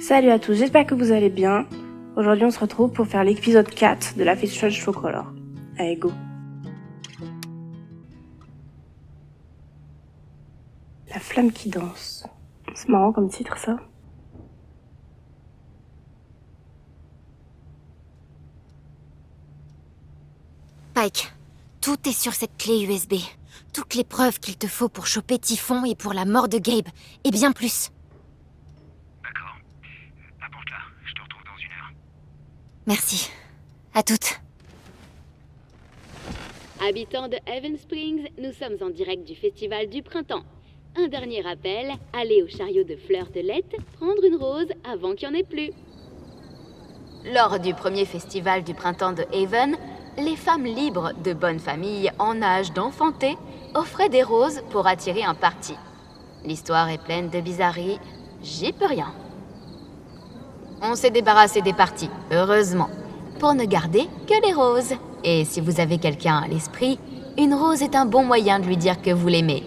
Salut à tous, j'espère que vous allez bien. Aujourd'hui on se retrouve pour faire l'épisode 4 de la Festival Show Color. Allez go. La flamme qui danse. C'est marrant comme titre ça. Pike, tout est sur cette clé USB. Toutes les preuves qu'il te faut pour choper Typhon et pour la mort de Gabe, et bien plus. D'accord. Apporte-la, je te retrouve dans 1 heure. Merci. À toutes. Habitants de Haven Springs, nous sommes en direct du Festival du Printemps. Un dernier rappel, allez au chariot de fleurs de lait, prendre une rose avant qu'il n'y en ait plus. Lors du premier festival du printemps de Haven, les femmes libres de bonne famille en âge d'enfanter offraient des roses pour attirer un parti. L'histoire est pleine de bizarreries, j'y peux rien. On s'est débarrassé des partis, heureusement, pour ne garder que les roses. Et si vous avez quelqu'un à l'esprit, une rose est un bon moyen de lui dire que vous l'aimez.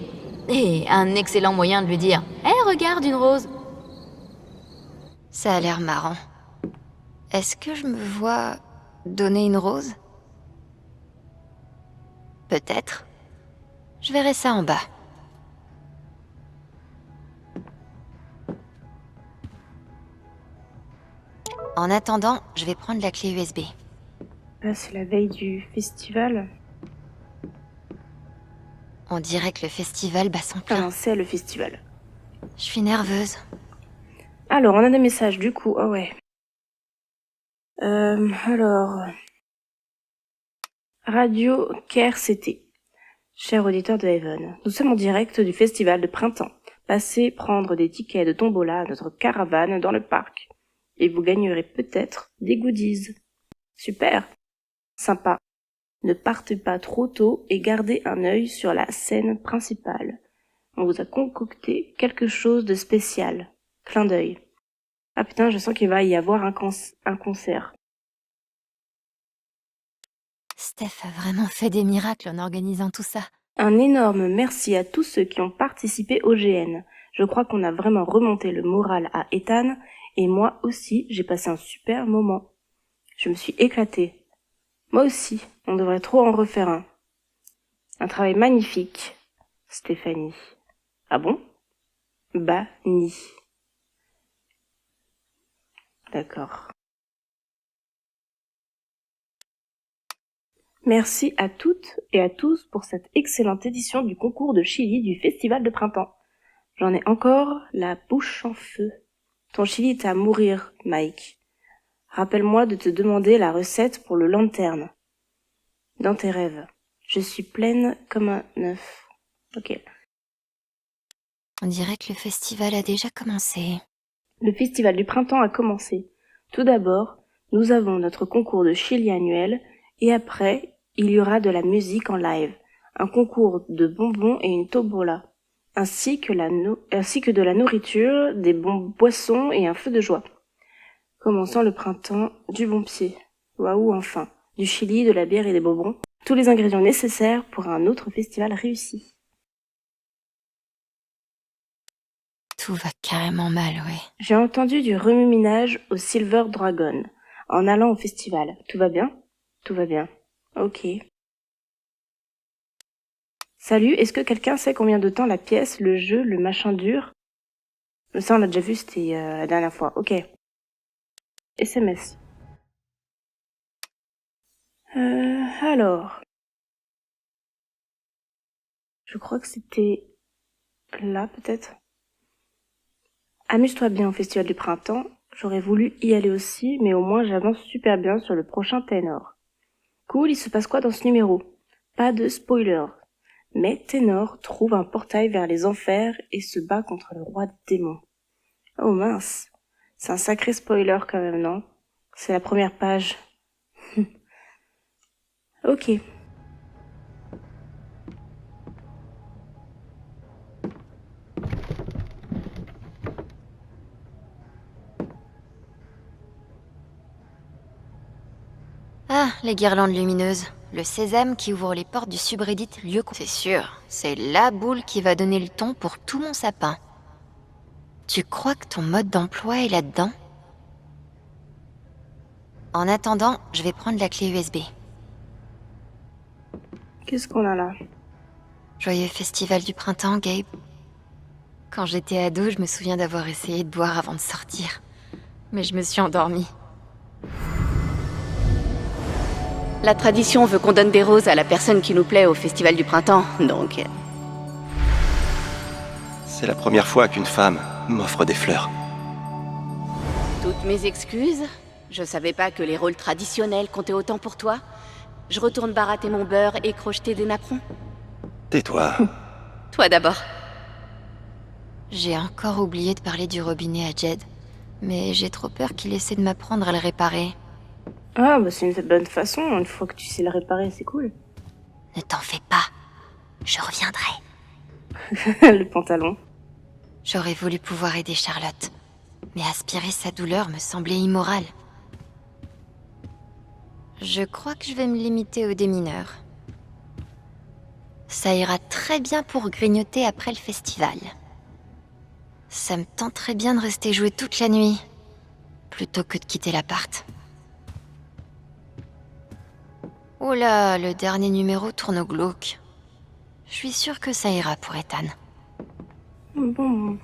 Et un excellent moyen de lui dire « Hé, regarde une rose !» Ça a l'air marrant. Est-ce que je me vois donner une rose? Peut-être. Je verrai ça en bas. En attendant, je vais prendre la clé USB. Là c'est la veille du festival. On dirait que le festival bat son plein. Enfin, c'est le festival. Je suis nerveuse. Alors, on a des messages du coup, ah ouais. Alors... Radio Care CT. Cher auditeur de Haven, nous sommes en direct du festival de printemps. Passez prendre des tickets de tombola à notre caravane dans le parc. Et vous gagnerez peut-être des goodies. Super. Sympa. Ne partez pas trop tôt et gardez un œil sur la scène principale. On vous a concocté quelque chose de spécial. Clin d'œil. Ah putain, je sens qu'il va y avoir un concert. Steph a vraiment fait des miracles en organisant tout ça. Un énorme merci à tous ceux qui ont participé au GN. Je crois qu'on a vraiment remonté le moral à Ethan, et moi aussi, j'ai passé un super moment. Je me suis éclatée. Moi aussi, on devrait trop en refaire un. Un travail magnifique, Stéphanie. Ah bon? Ni. D'accord. Merci à toutes et à tous pour cette excellente édition du concours de chili du Festival de Printemps. J'en ai encore la bouche en feu. Ton chili est à mourir, Mike. Rappelle-moi de te demander la recette pour le lanterne. Dans tes rêves. Je suis pleine comme un œuf. Ok. On dirait que le festival a déjà commencé. Le Festival du Printemps a commencé. Tout d'abord, nous avons notre concours de chili annuel et après, il y aura de la musique en live, un concours de bonbons et une tombola, ainsi que de la nourriture, des bons boissons et un feu de joie. Commençons le printemps du bon pied. Waouh, enfin. Du chili, de la bière et des bonbons. Tous les ingrédients nécessaires pour un autre festival réussi. Tout va carrément mal, ouais. J'ai entendu du remue-ménage au Silver Dragon, en allant au festival. Tout va bien? Tout va bien. Ok. Salut, est-ce que quelqu'un sait combien de temps la pièce, le jeu, le machin dure? Ça, on l'a déjà vu, c'était la dernière fois. Ok. SMS. Alors. Je crois que c'était là, peut-être. Amuse-toi bien au Festival du Printemps. J'aurais voulu y aller aussi, mais au moins j'avance super bien sur le prochain Ténor. Cool, il se passe quoi dans ce numéro? Pas de spoiler. Mais Ténor trouve un portail vers les enfers et se bat contre le roi des démons. Oh mince. C'est un sacré spoiler quand même, non? C'est la première page. Ok. Ah, les guirlandes lumineuses. Le sésame qui ouvre les portes du subreddit lieu... C'est sûr, c'est la boule qui va donner le ton pour tout mon sapin. Tu crois que ton mode d'emploi est là-dedans? En attendant, je vais prendre la clé USB. Qu'est-ce qu'on a là? Joyeux festival du printemps, Gabe. Quand j'étais ado, je me souviens d'avoir essayé de boire avant de sortir. Mais je me suis endormie. La tradition veut qu'on donne des roses à la personne qui nous plaît au festival du printemps, donc... C'est la première fois qu'une femme m'offre des fleurs. Toutes mes excuses. Je savais pas que les rôles traditionnels comptaient autant pour toi. Je retourne barater mon beurre et crocheter des napperons. Tais-toi. Toi d'abord. J'ai encore oublié de parler du robinet à Jed. Mais j'ai trop peur qu'il essaie de m'apprendre à le réparer. Ah, bah c'est une bonne façon. Une fois que tu sais le réparer, c'est cool. Ne t'en fais pas. Je reviendrai. Le pantalon. J'aurais voulu pouvoir aider Charlotte. Mais aspirer sa douleur me semblait immoral. Je crois que je vais me limiter aux démineurs. Ça ira très bien pour grignoter après le festival. Ça me tenterait bien de rester jouer toute la nuit, plutôt que de quitter l'appart. Oh là, le dernier numéro tourne au glauque. Je suis sûre que ça ira pour Ethan. Bon.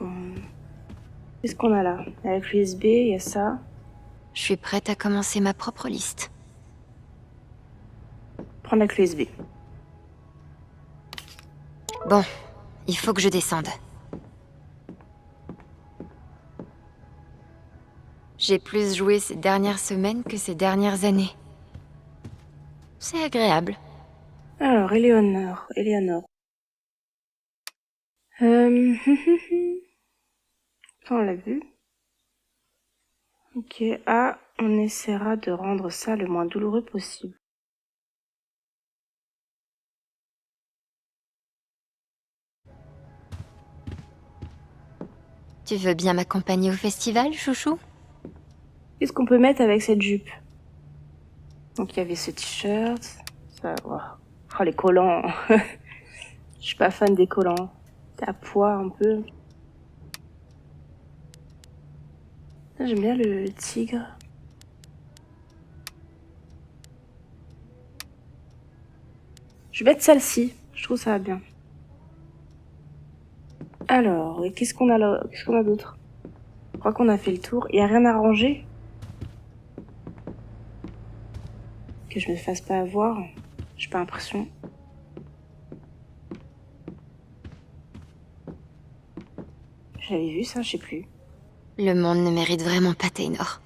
Qu'est-ce qu'on a là? Avec l'USB, il y a ça. Je suis prête à commencer ma propre liste. Prends la clé USB. Bon, il faut que je descende. J'ai plus joué ces dernières semaines que ces dernières années. C'est agréable. Alors, Éléonore. Ça, on l'a vu. Ok, on essaiera de rendre ça le moins douloureux possible. Tu veux bien m'accompagner au festival, chouchou? Qu'est-ce qu'on peut mettre avec cette jupe? Donc il y avait ce t-shirt. Ça, wow. Oh, les collants. Je suis pas fan des collants. C'est à poids un peu. J'aime bien le tigre. Je vais mettre celle-ci. Je trouve ça va bien. Alors, qu'est-ce qu'on a là? Qu'est-ce qu'on a d'autre? Je crois qu'on a fait le tour. Il y a rien à ranger? Que je me fasse pas avoir. J'ai pas l'impression. J'avais vu ça, je sais plus. Le monde ne mérite vraiment pas Taynor.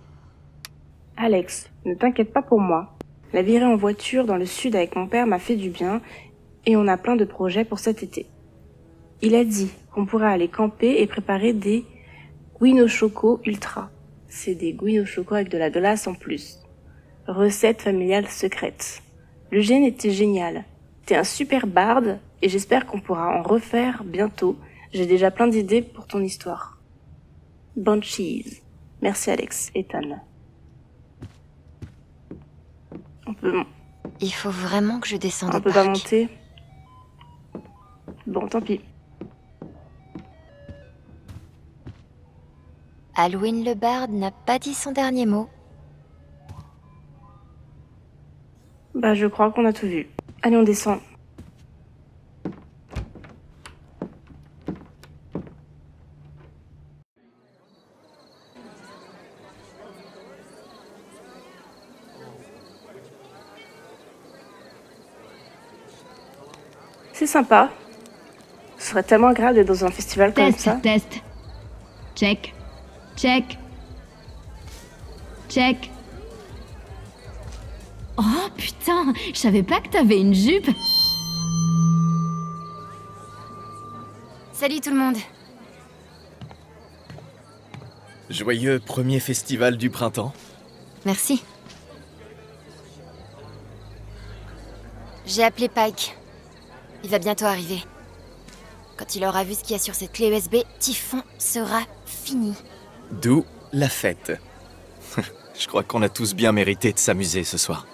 Alex, ne t'inquiète pas pour moi. La virée en voiture dans le sud avec mon père m'a fait du bien et on a plein de projets pour cet été. Il a dit qu'on pourrait aller camper et préparer des Guino Choco Ultra. C'est des Guino Choco avec de la glace en plus. Recette familiale secrète. Le gène était génial. T'es un super barde et j'espère qu'on pourra en refaire bientôt. J'ai déjà plein d'idées pour ton histoire. Bonne cheese. Merci Alex, Ethan. Il faut vraiment que je descende On au peut pas parc. monter. Bon, tant pis. Halloween le barde n'a pas dit son dernier mot. Bah, je crois qu'on a tout vu. Allez, on descend. C'est sympa. Ce serait tellement agréable d'être dans un festival comme ça. Test. Check. Oh putain, je savais pas que t'avais une jupe. Salut tout le monde. Joyeux premier festival du printemps. Merci. J'ai appelé Pike. Il va bientôt arriver. Quand il aura vu ce qu'il y a sur cette clé USB, Typhon sera fini. D'où la fête. Je crois qu'on a tous bien mérité de s'amuser ce soir.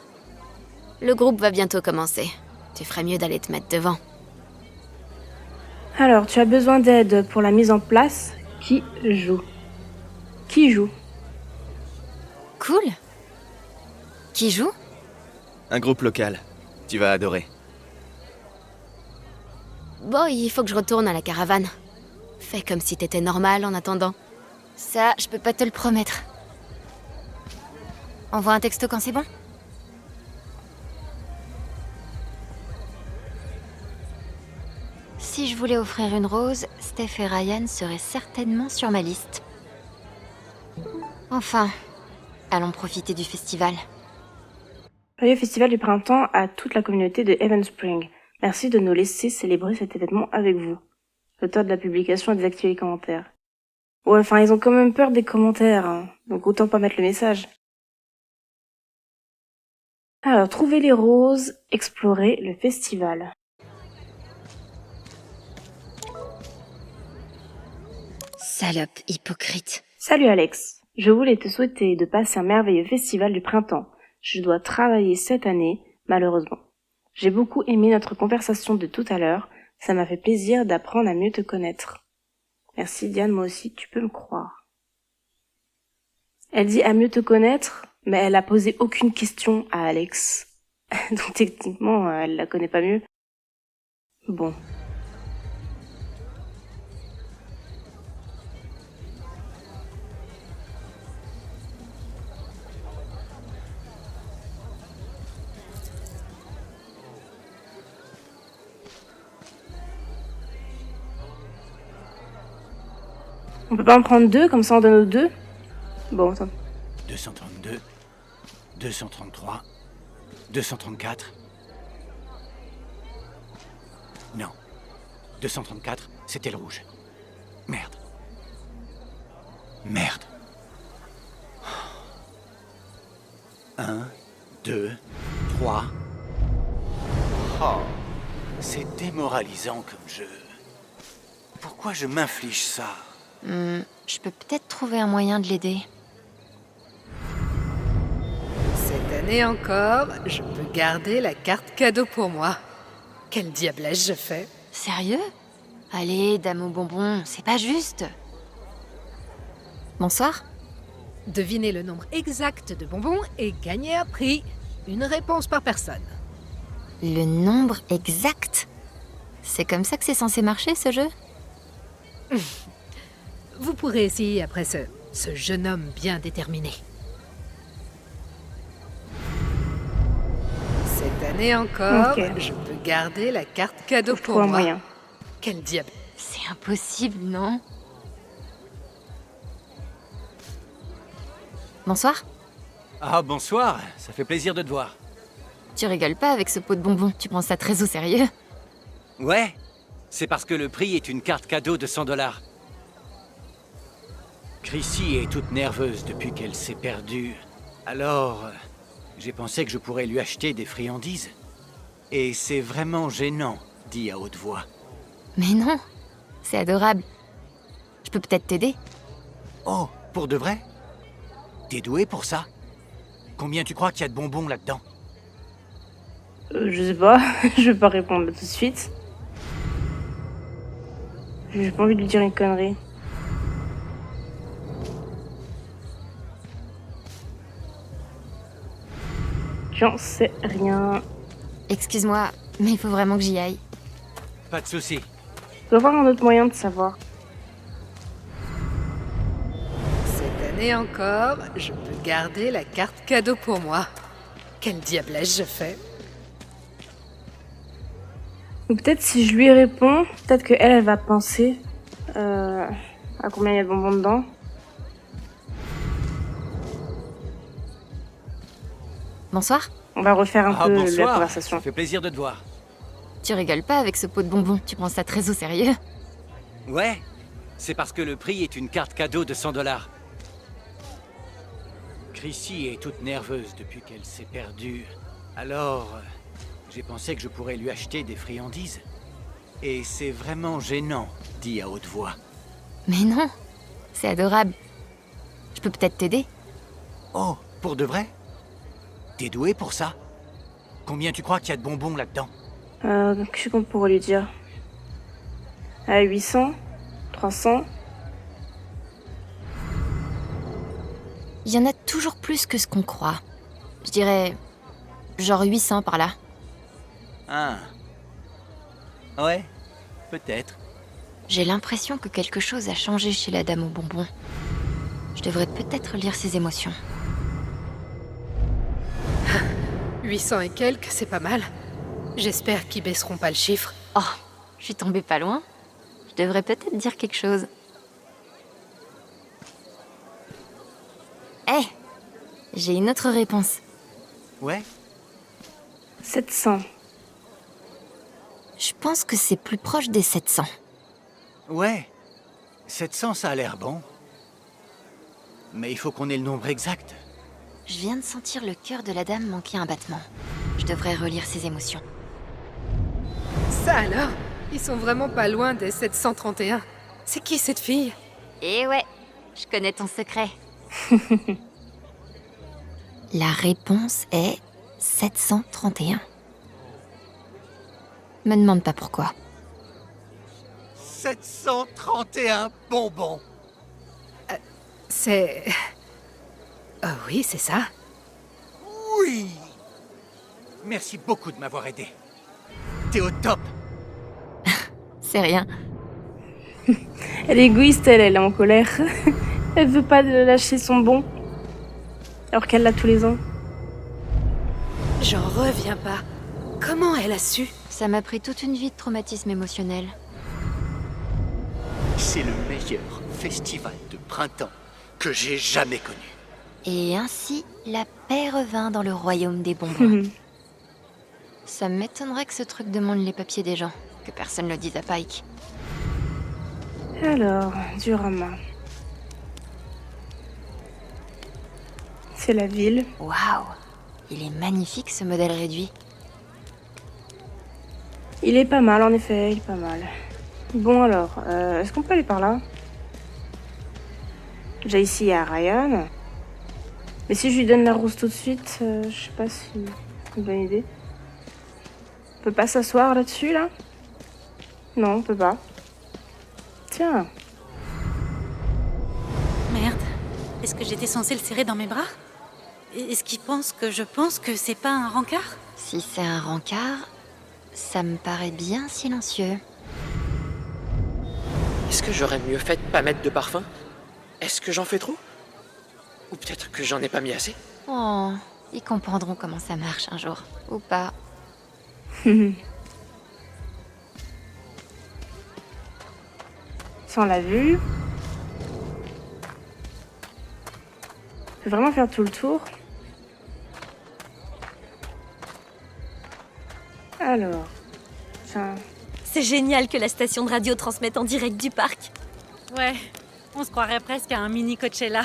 Le groupe va bientôt commencer. Tu ferais mieux d'aller te mettre devant. Alors, tu as besoin d'aide pour la mise en place. Qui joue? Cool. Qui joue? Un groupe local. Tu vas adorer. Bon, il faut que je retourne à la caravane. Fais comme si t'étais normal en attendant. Ça, je peux pas te le promettre. Envoie un texto quand c'est bon. Si je voulais offrir une rose, Steph et Ryan seraient certainement sur ma liste. Enfin, allons profiter du festival. Joyeux festival du printemps à toute la communauté de Haven Spring. Merci de nous laisser célébrer cet événement avec vous. L'auteur de la publication a désactivé les commentaires. Ouais, enfin, ils ont quand même peur des commentaires, hein. Donc autant pas mettre le message. Alors, trouver les roses, explorer le festival. Salope hypocrite. Salut Alex, je voulais te souhaiter de passer un merveilleux festival du printemps. Je dois travailler cette année, malheureusement. J'ai beaucoup aimé notre conversation de tout à l'heure, ça m'a fait plaisir d'apprendre à mieux te connaître. Merci Diane, moi aussi, tu peux me croire. Elle dit à mieux te connaître, mais elle a posé aucune question à Alex. Donc techniquement, elle la connaît pas mieux. Bon. On peut pas en prendre deux, comme ça on donne aux deux? Bon, attends. 232, 233, 234. Non. 234, c'était le rouge. Merde. Merde. 1, 2, 3. Oh, c'est démoralisant comme jeu. Pourquoi je m'inflige ça? Je peux peut-être trouver un moyen de l'aider. Cette année encore, je peux garder la carte cadeau pour moi. Quel diablesse je fais? Sérieux? Allez, dame aux bonbons, c'est pas juste. Bonsoir. Devinez le nombre exact de bonbons et gagnez un prix. Une réponse par personne. Le nombre exact? C'est comme ça que c'est censé marcher, ce jeu? Vous pourrez essayer après ce jeune homme bien déterminé. Cette année encore, Ok. je peux garder la carte cadeau Je pour trouve un moi. moyen. Quel diable. C'est impossible, non? Bonsoir. Ah, bonsoir, ça fait plaisir de te voir. Tu rigoles pas avec ce pot de bonbons, tu prends ça très au sérieux? Ouais, c'est parce que le prix est une carte cadeau de 100 $. Chrissy est toute nerveuse depuis qu'elle s'est perdue. Alors, j'ai pensé que je pourrais lui acheter des friandises. Et c'est vraiment gênant, dit à haute voix. Mais non, c'est adorable. Je peux peut-être t'aider? Oh, pour de vrai? T'es doué pour ça? Combien tu crois qu'il y a de bonbons là-dedans? Je sais pas, je vais pas répondre tout de suite. J'ai pas envie de lui dire une connerie. J'en sais rien. Excuse-moi, mais il faut vraiment que j'y aille. Pas de souci. Je dois avoir un autre moyen de savoir. Cette année encore, je peux garder la carte cadeau pour moi. Quel diablesse je fais? Ou peut-être si je lui réponds, peut-être que elle va penser à combien il y a de bonbons dedans. Bonsoir. On va refaire un Ah, peu la bonsoir, conversation. ça fait plaisir de te voir. Tu rigoles pas avec ce pot de bonbons, tu prends ça très au sérieux? Ouais, c'est parce que le prix est une carte cadeau de 100 $. Chrissy est toute nerveuse depuis qu'elle s'est perdue. Alors, j'ai pensé que je pourrais lui acheter des friandises. Et c'est vraiment gênant, dit à haute voix. Mais non, c'est adorable. Je peux peut-être t'aider? Oh, pour de vrai? T'es doué pour ça? Combien tu crois qu'il y a de bonbons là-dedans? Qu'est-ce qu'on pourrait lui dire? À 800? 300? Il y en a toujours plus que ce qu'on croit. Je dirais... genre 800 par là. Ah. Ouais, peut-être. J'ai l'impression que quelque chose a changé chez la dame aux bonbons. Je devrais peut-être lire ses émotions. 800 et quelques, c'est pas mal. J'espère qu'ils baisseront pas le chiffre. Oh, je suis tombée pas loin. Je devrais peut-être dire quelque chose. Hé, j'ai une autre réponse. Ouais. 700. Je pense que c'est plus proche des 700. Ouais. 700, ça a l'air bon. Mais il faut qu'on ait le nombre exact. Je viens de sentir le cœur de la dame manquer un battement. Je devrais relire ses émotions. Ça alors? Ils sont vraiment pas loin des 731. C'est qui cette fille? Eh ouais, je connais ton secret. La réponse est 731. Me demande pas pourquoi. 731 bonbons. C'est... Oh oui, c'est ça. Oui. Merci beaucoup de m'avoir aidé. T'es au top. C'est rien. Elle est égoïste, elle est en colère. Elle veut pas lâcher son bon. Alors qu'elle l'a tous les ans. J'en reviens pas. Comment elle a su? Ça m'a pris toute une vie de traumatisme émotionnel. C'est le meilleur festival de printemps que j'ai jamais connu. Et ainsi, la paix revint dans le royaume des bonbons. Ça m'étonnerait que ce truc demande les papiers des gens, que personne le dise à Pike. Alors, Durama. C'est la ville. Waouh, il est magnifique ce modèle réduit. Il est pas mal, en effet, il est pas mal. Bon alors, est-ce qu'on peut aller par là? Déjà ici, il y a Ryan. Mais si je lui donne la rose tout de suite, je sais pas si c'est une bonne idée. On peut pas s'asseoir là-dessus, là? Non, on peut pas. Tiens. Merde. Est-ce que j'étais censée le serrer dans mes bras? Est-ce qu'il pense que je pense que c'est pas un rencard? Si c'est un rencard, ça me paraît bien silencieux. Est-ce que j'aurais mieux fait de pas mettre de parfum? Est-ce que j'en fais trop? Ou peut-être que j'en ai pas mis assez? Oh, ils comprendront comment ça marche un jour. Ou pas. Sans la vue. Je peux vraiment faire tout le tour. Alors, tiens. C'est génial que la station de radio transmette en direct du parc. Ouais, on se croirait presque à un mini Coachella.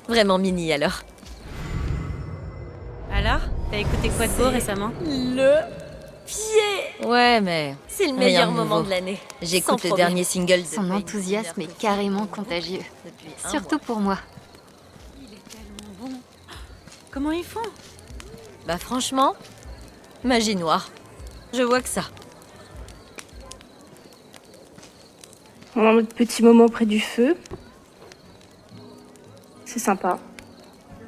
Vraiment mini alors. Alors, t'as écouté quoi de beau récemment? Le pied. Ouais, mais... C'est le rien meilleur de moment nouveau. de l'année. J'écoute Sans le problème. dernier single. Son enthousiasme est carrément contagieux. Surtout pour moi. Il est tellement bon. Comment ils font? Bah franchement, magie noire. Je vois que ça. On a notre petit moment près du feu. C'est sympa.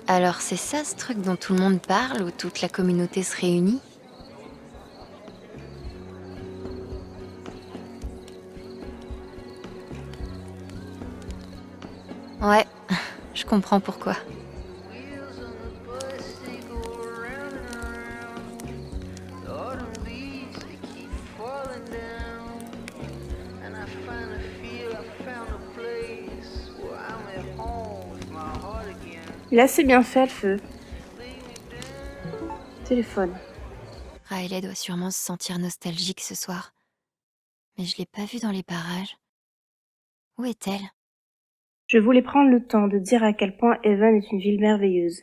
Alors c'est ça ce truc dont tout le monde parle, où toute la communauté se réunit? Ouais, je comprends pourquoi. Il a assez bien fait le feu. Téléphone. Riley doit sûrement se sentir nostalgique ce soir. Mais je l'ai pas vue dans les parages. Où est-elle? Je voulais prendre le temps de dire à quel point Haven est une ville merveilleuse.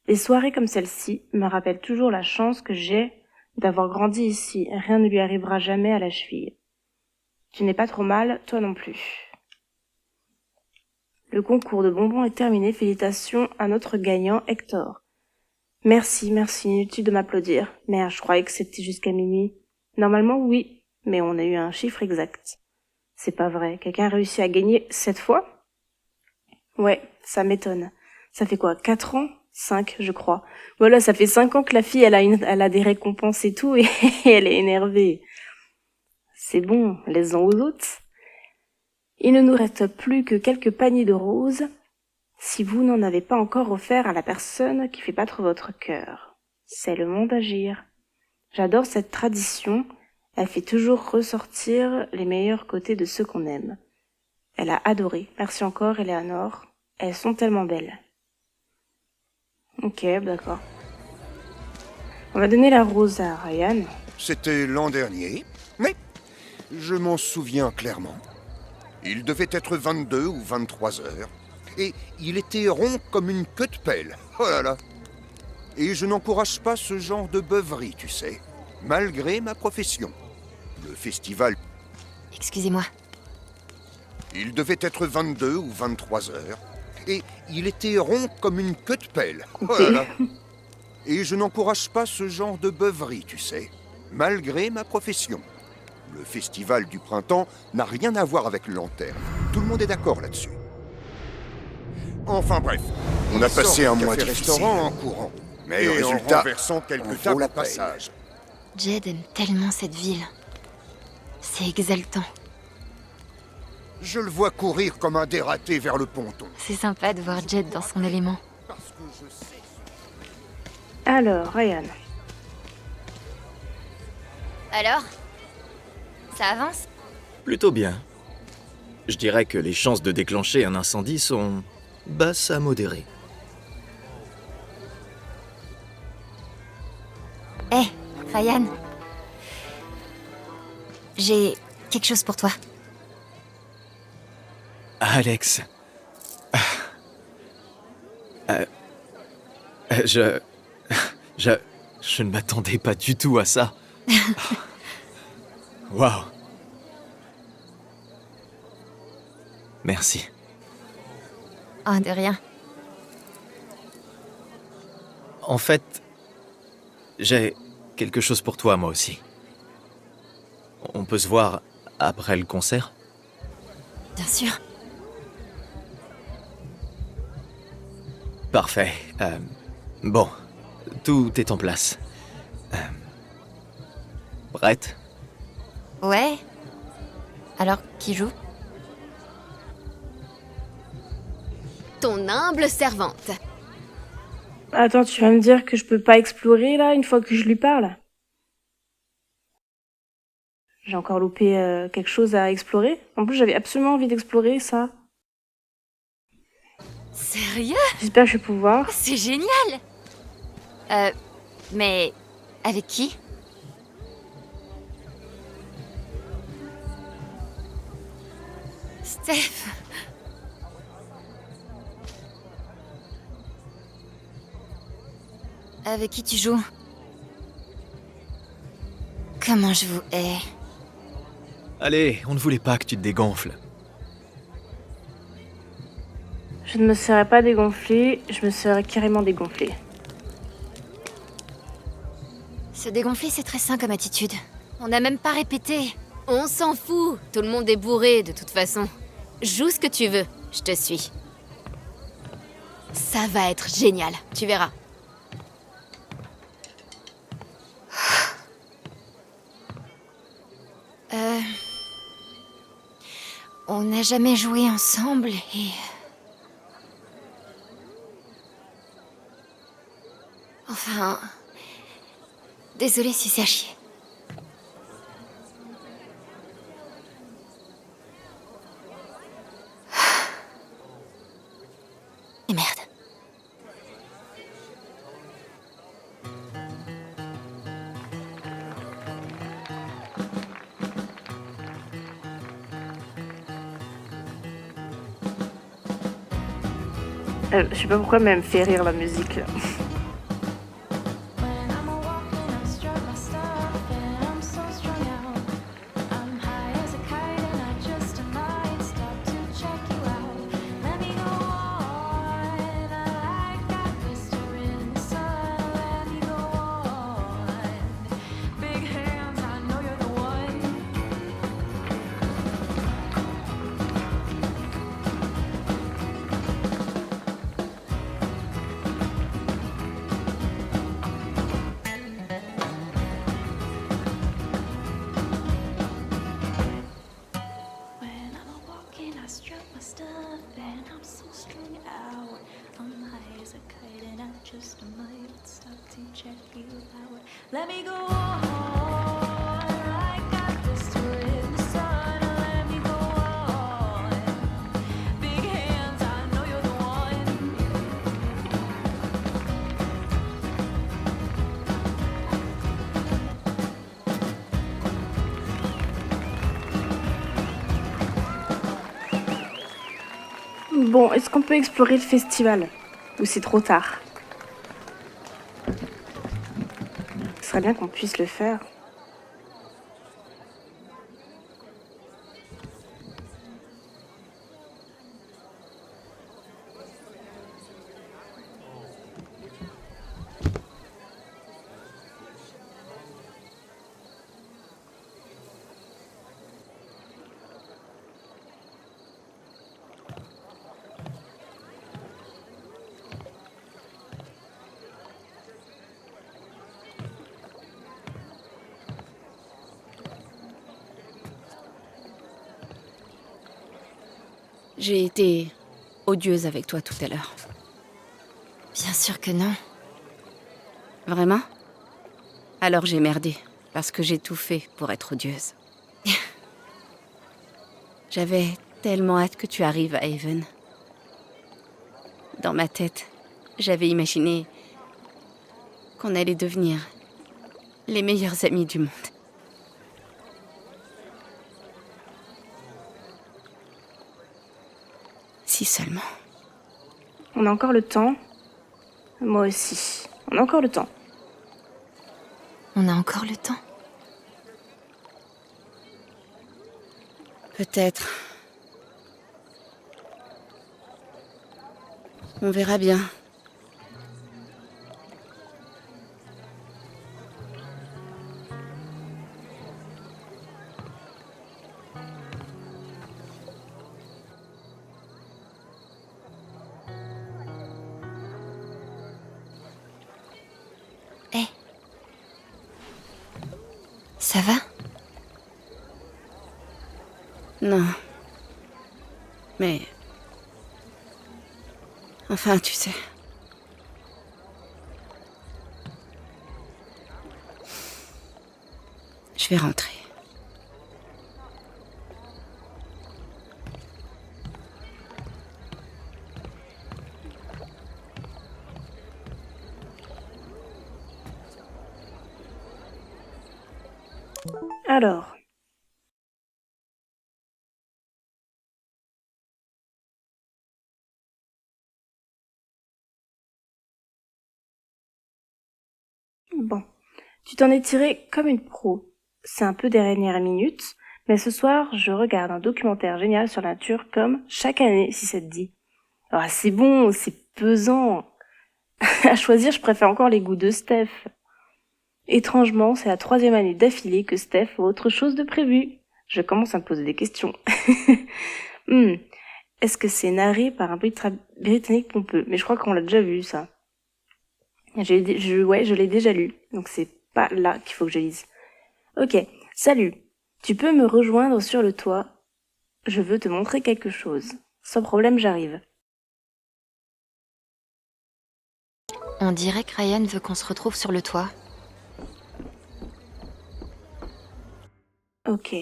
Les soirées comme celle-ci me rappellent toujours la chance que j'ai d'avoir grandi ici. Rien ne lui arrivera jamais à la cheville. Tu n'es pas trop mal, toi non plus. Le concours de bonbons est terminé. Félicitations à notre gagnant, Hector. Merci, inutile de m'applaudir. Merde, je croyais que c'était jusqu'à minuit. Normalement, oui, mais on a eu un chiffre exact. C'est pas vrai. Quelqu'un a réussi à gagner 7 fois? Ouais, ça m'étonne. Ça fait quoi, 4 ans? 5, je crois. Voilà, ça fait 5 ans que la fille, elle a des récompenses et tout, et elle est énervée. C'est bon, laisse-en aux autres. Il ne nous reste plus que quelques paniers de roses, si vous n'en avez pas encore offert à la personne qui fait battre votre cœur. C'est le moment d'agir. J'adore cette tradition, elle fait toujours ressortir les meilleurs côtés de ceux qu'on aime. Elle a adoré. Merci encore, Eleanor. Elles sont tellement belles. Ok, d'accord. On va donner la rose à Ryan. C'était l'an dernier, mais je m'en souviens clairement. Il devait être 22 ou 23 heures, et il était rond comme une queue de pelle. Oh là là. Et je n'encourage pas ce genre de beuverie, tu sais, malgré ma profession. Le festival... Excusez-moi. Il devait être 22 ou 23 heures, et il était rond comme une queue de pelle. Oh là là. Et je n'encourage pas ce genre de beuverie, tu sais, malgré ma profession. Le festival du printemps n'a rien à voir avec le lanterne. Tout le monde est d'accord là-dessus. Enfin bref, on a passé un mois difficile restaurant en courant, mais et résultat, en renversant quelques tables au passage. Jed aime tellement cette ville. C'est exaltant. Je le vois courir comme un dératé vers le ponton. C'est sympa de voir Jed dans son élément. Alors, Ryan. Alors? Ça avance? Plutôt bien. Je dirais que les chances de déclencher un incendie sont basses à modérées. Hé, Ryan. J'ai quelque chose pour toi. Alex. Je ne m'attendais pas du tout à ça. Waouh. Merci. Oh, de rien. En fait, j'ai quelque chose pour toi, moi aussi. On peut se voir après le concert? Bien sûr. Parfait. Bon, tout est en place. Prête? Ouais. Alors, qui joue? Ton humble servante. Attends, tu vas me dire que je peux pas explorer, là, une fois que je lui parle? J'ai encore loupé quelque chose à explorer. En plus, j'avais absolument envie d'explorer ça. Sérieux? J'espère que je vais pouvoir. C'est génial! Mais avec qui? Steph. Avec qui tu joues? Comment je vous hais. Allez, on ne voulait pas que tu te dégonfles. Je ne me serais pas dégonflée, je me serais carrément dégonflée. Se dégonfler, c'est très sain comme attitude. On n'a même pas répété. On s'en fout. Tout le monde est bourré, de toute façon. Joue ce que tu veux. Je te suis. Ça va être génial. Tu verras. On n'a jamais joué ensemble et... Enfin... Désolée si c'est à chier. Et merde. Je sais pas pourquoi, mais elle me fait rire la musique là. Bon, est-ce qu'on peut explorer le festival? Ou c'est trop tard? Ce serait bien qu'on puisse le faire. J'ai été odieuse avec toi tout à l'heure. Bien sûr que non. Vraiment? Alors j'ai merdé, parce que j'ai tout fait pour être odieuse. J'avais tellement hâte que tu arrives à Haven. Dans ma tête, j'avais imaginé qu'on allait devenir les meilleurs amis du monde. Si seulement. On a encore le temps. Moi aussi. On a encore le temps. On a encore le temps. Peut-être. On verra bien. Ça va? Non. Mais... Enfin, tu sais. Je vais rentrer. Alors. Bon. Tu t'en es tiré comme une pro. C'est un peu dernière minute, mais ce soir, je regarde un documentaire génial sur la nature comme chaque année, si ça te dit. Ah, c'est bon, c'est pesant. À choisir, je préfère encore les goûts de Steph. Étrangement, c'est la 3e année d'affilée que Steph a autre chose de prévu. Je commence à me poser des questions. Est-ce que c'est narré par un Britannique pompeux? Mais je crois qu'on l'a déjà vu, ça. Je l'ai déjà lu, donc c'est pas là qu'il faut que je lise. Ok, salut. Tu peux me rejoindre sur le toit. Je veux te montrer quelque chose. Sans problème, j'arrive. On dirait que Ryan veut qu'on se retrouve sur le toit. Ok.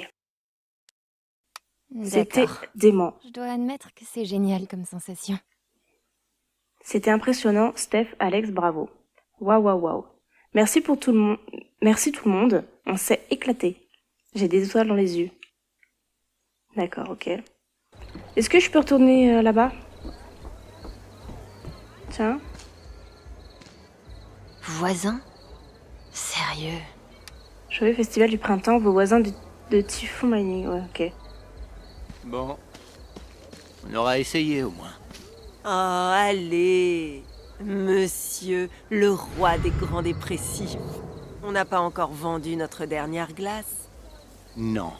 C'était D'accord. dément. Je dois admettre que c'est génial comme sensation. C'était impressionnant, Steph, Alex, bravo. Waouh. Merci tout le monde. On s'est éclaté. J'ai des étoiles dans les yeux. D'accord, ok. Est-ce que je peux retourner là-bas? Tiens. Voisin? Sérieux? Joyeux festival du printemps, vos voisins de Typhon Mining. Ouais, ok. Bon. On aura essayé au moins. Oh, allez, monsieur, le roi des grands dépressifs. On n'a pas encore vendu notre dernière glace. Non.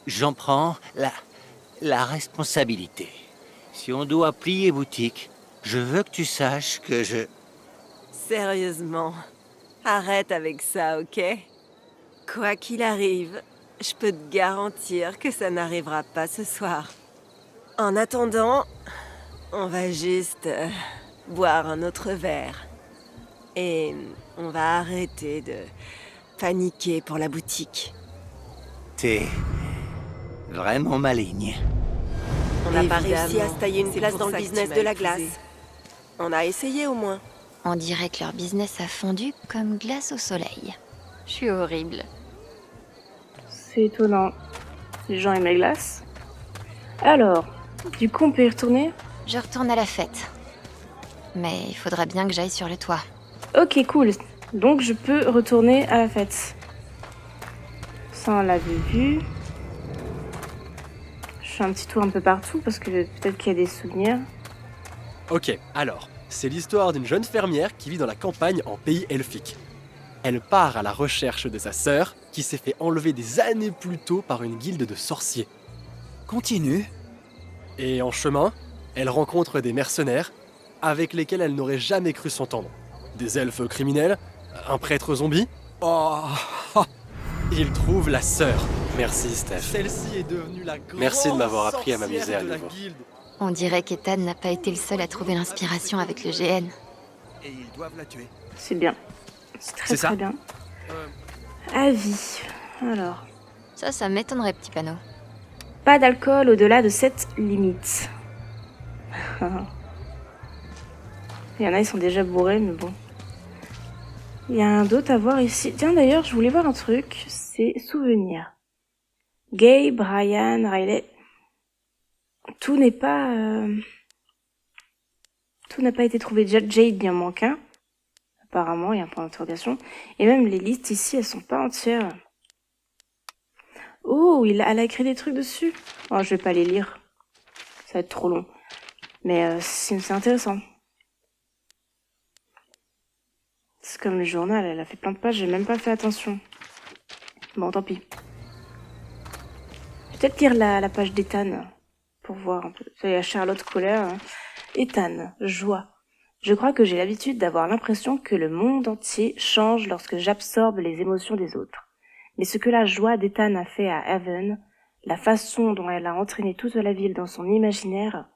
J'en prends la responsabilité. Si on doit plier boutique, je veux que tu saches que je... Sérieusement, arrête avec ça, ok? Quoi qu'il arrive, je peux te garantir que ça n'arrivera pas ce soir. En attendant, on va juste boire un autre verre. Et on va arrêter de paniquer pour la boutique. T'es vraiment maligne. On n'a pas Évidemment. réussi à se tailler une C'est place pour dans le ça que business tu de m'as la glace. épousée. On a essayé au moins. On dirait que leur business a fondu comme glace au soleil. Je suis horrible. C'est étonnant. Les gens aiment les glaces. Alors, du coup, on peut y retourner? Je retourne à la fête. Mais il faudra bien que j'aille sur le toit. Ok, cool. Donc, je peux retourner à la fête. Ça, on l'avait vu. Je fais un petit tour un peu partout parce que peut-être qu'il y a des souvenirs. Ok, alors, c'est l'histoire d'une jeune fermière qui vit dans la campagne en pays elfique. Elle part à la recherche de sa sœur, qui s'est fait enlever des années plus tôt par une guilde de sorciers. Continue. Et en chemin, elle rencontre des mercenaires avec lesquels elle n'aurait jamais cru s'entendre. Des elfes criminels, un prêtre zombie. Oh. Il trouve la sœur. Merci, Steph. Celle-ci est devenue la grande Merci de m'avoir appris à m'amuser à sorcière de la nouveau. guilde. On dirait qu'Ethan n'a pas été le seul à trouver l'inspiration avec le GN. Et ils doivent la tuer. C'est bien. C'est très C'est ça très bien. Avis. Alors. Ça m'étonnerait, petit panneau. Pas d'alcool au-delà de cette limite. Il y en a, ils sont déjà bourrés, mais bon. Il y a un d'autre à voir ici. Tiens, d'ailleurs, je voulais voir un truc. C'est souvenirs. Gay, Brian, Riley. Tout n'est pas... Tout n'a pas été trouvé. Déjà, Jade, il y en manque un. Apparemment, il y a un point d'interrogation. Et même les listes ici, elles sont pas entières. Oh, elle a écrit des trucs dessus. Oh, je vais pas les lire. Ça va être trop long. Mais c'est intéressant. C'est comme le journal, elle a fait plein de pages, j'ai même pas fait attention. Bon, tant pis. Peut-être lire la page d'Ethan pour voir un peu. Ça y est, Charlotte colère. Ethan, joie. Je crois que j'ai l'habitude d'avoir l'impression que le monde entier change lorsque j'absorbe les émotions des autres. Mais ce que la joie d'Ethan a fait à Haven, la façon dont elle a entraîné toute la ville dans son imaginaire,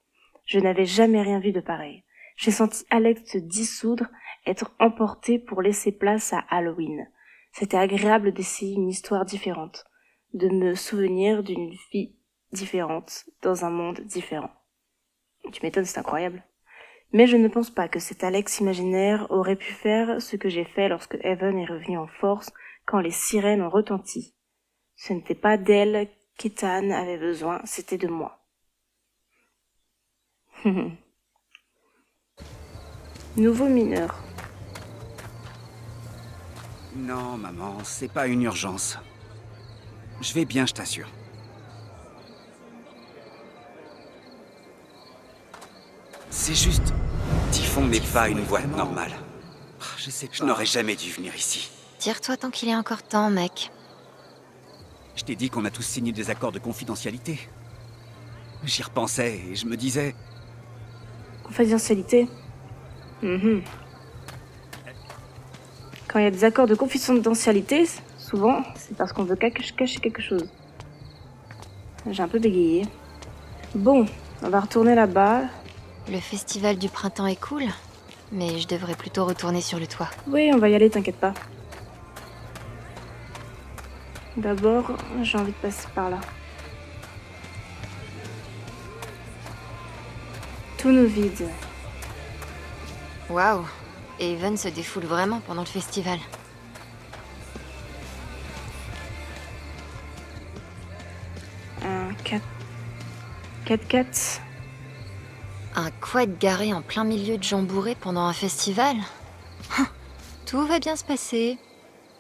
je n'avais jamais rien vu de pareil. J'ai senti Alex se dissoudre, être emporté pour laisser place à Halloween. C'était agréable d'essayer une histoire différente, de me souvenir d'une vie différente dans un monde différent. Tu m'étonnes, c'est incroyable. Mais je ne pense pas que cet Alex imaginaire aurait pu faire ce que j'ai fait lorsque Haven est revenu en force quand les sirènes ont retenti. Ce n'était pas d'elle qu'Ethan avait besoin, c'était de moi. Nouveau mineur. Non, maman, c'est pas une urgence. Je vais bien, je t'assure. C'est juste... Typhon n'est pas une boîte normale. Je n'aurais jamais dû venir ici. Tire-toi tant qu'il est encore temps, mec. Je t'ai dit qu'on a tous signé des accords de confidentialité. J'y repensais et je me disais... Confidentialité. Mhm. Quand il y a des accords de confidentialité, souvent, c'est parce qu'on veut cacher quelque chose. J'ai un peu bégayé. Bon, on va retourner là-bas. Le festival du printemps est cool, mais je devrais plutôt retourner sur le toit. Oui, on va y aller, t'inquiète pas. D'abord, j'ai envie de passer par là. Tout nous vide. Waouh, Haven se défoule vraiment pendant le festival. Un 4x4. Un quad garé en plein milieu de gens bourrés pendant un festival? Tout va bien se passer.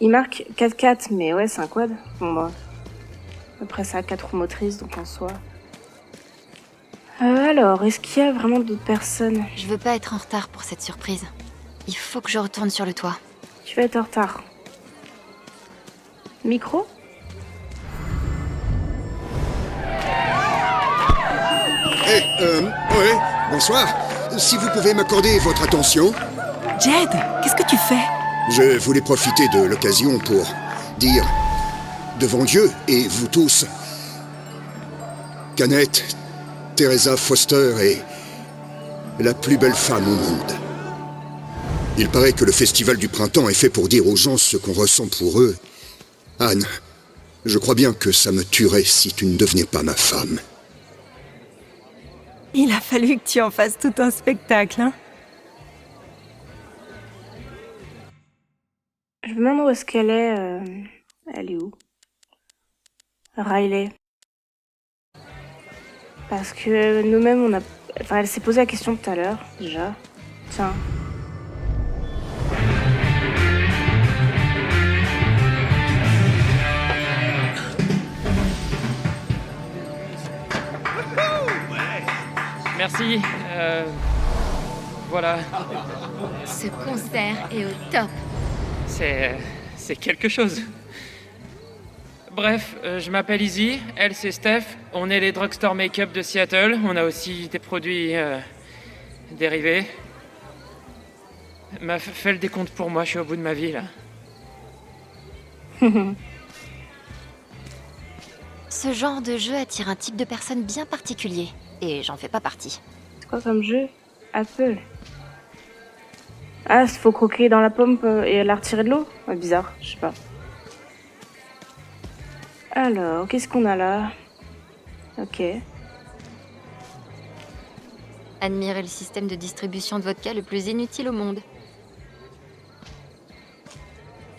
Il marque 4x4, mais ouais, c'est un quad. Bon, bah. Après, ça a 4 roues motrices, donc en soi. Alors, est-ce qu'il y a vraiment d'autres personnes? Je veux pas être en retard pour cette surprise. Il faut que je retourne sur le toit. Tu vas être en retard. Micro? Ouais, bonsoir. Si vous pouvez m'accorder votre attention. Jed, qu'est-ce que tu fais? Je voulais profiter de l'occasion pour dire, devant Dieu et vous tous, qu'Annette, Teresa Foster est la plus belle femme au monde. Il paraît que le festival du printemps est fait pour dire aux gens ce qu'on ressent pour eux. Anne, je crois bien que ça me tuerait si tu ne devenais pas ma femme. Il a fallu que tu en fasses tout un spectacle, hein? Je me demande où est-ce qu'elle est. Elle est où? Riley. Parce que nous-mêmes, on a... Enfin, elle s'est posé la question tout à l'heure, déjà. Tiens. Merci. Voilà. Ce concert est au top. C'est quelque chose. Bref, je m'appelle Izzy, elle c'est Steph, on est les Drugstore Make-up de Seattle, on a aussi des produits dérivés. Fais le décompte pour moi, je suis au bout de ma vie là. Ce genre de jeu attire un type de personne bien particulier, et j'en fais pas partie. C'est quoi comme jeu? Apple. Ah, il faut croquer dans la pomme et la retirer de l'eau? Ouais, bizarre, je sais pas. Alors, qu'est-ce qu'on a là? Ok. Admirez le système de distribution de vodka le plus inutile au monde.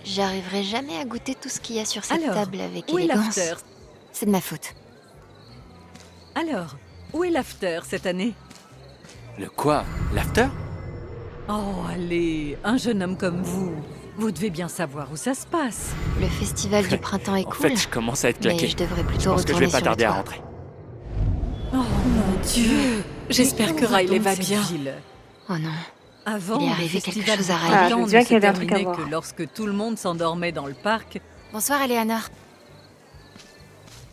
J'arriverai jamais à goûter tout ce qu'il y a sur cette table avec où élégance. est l'after? C'est de ma faute. Alors, où est l'after cette année? Le quoi? L'after? Oh, allez, un jeune homme comme vous, vous devez bien savoir où ça se passe. Le festival du printemps est En cool. fait, je commence à être claqué. Mais je devrais plutôt Je pense que je retourner vais pas sur tarder le à toit. rentrer. Oh mon Dieu, j'espère que Riley va bien. Oh non. Avant, Il est le arrivé quelque festival chose du à Riley. Ah, je printemps me ne souviens se qu'il y avait un truc à terminait voir. que lorsque tout le monde s'endormait dans le parc. Bonsoir, Eleanor.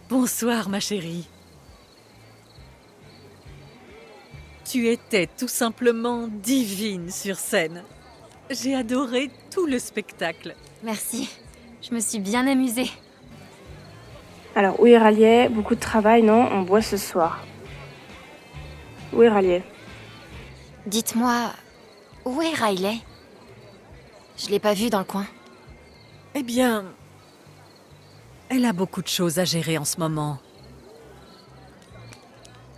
Bonsoir, ma chérie. Tu étais tout simplement divine sur scène. J'ai adoré tout le spectacle. Merci. Je me suis bien amusée. Alors, où est Riley? Beaucoup de travail, non? On boit ce soir. Où est Riley? Dites-moi, où est Riley? Je l'ai pas vue dans le coin. Eh bien, elle a beaucoup de choses à gérer en ce moment.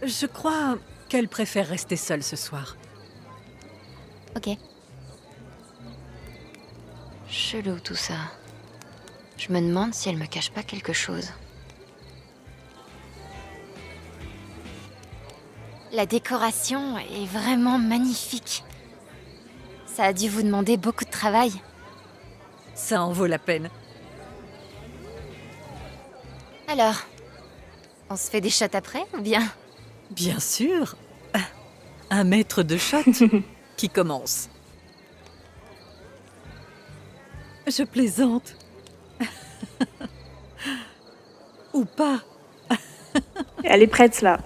Je crois qu'elle préfère rester seule ce soir. Ok. Chelou tout ça. Je me demande si elle me cache pas quelque chose. La décoration est vraiment magnifique. Ça a dû vous demander beaucoup de travail. Ça en vaut la peine. Alors, on se fait des shots après ou bien? Bien sûr. Un maître de shot qui commence. Je plaisante. Ou pas. Elle est prête, là.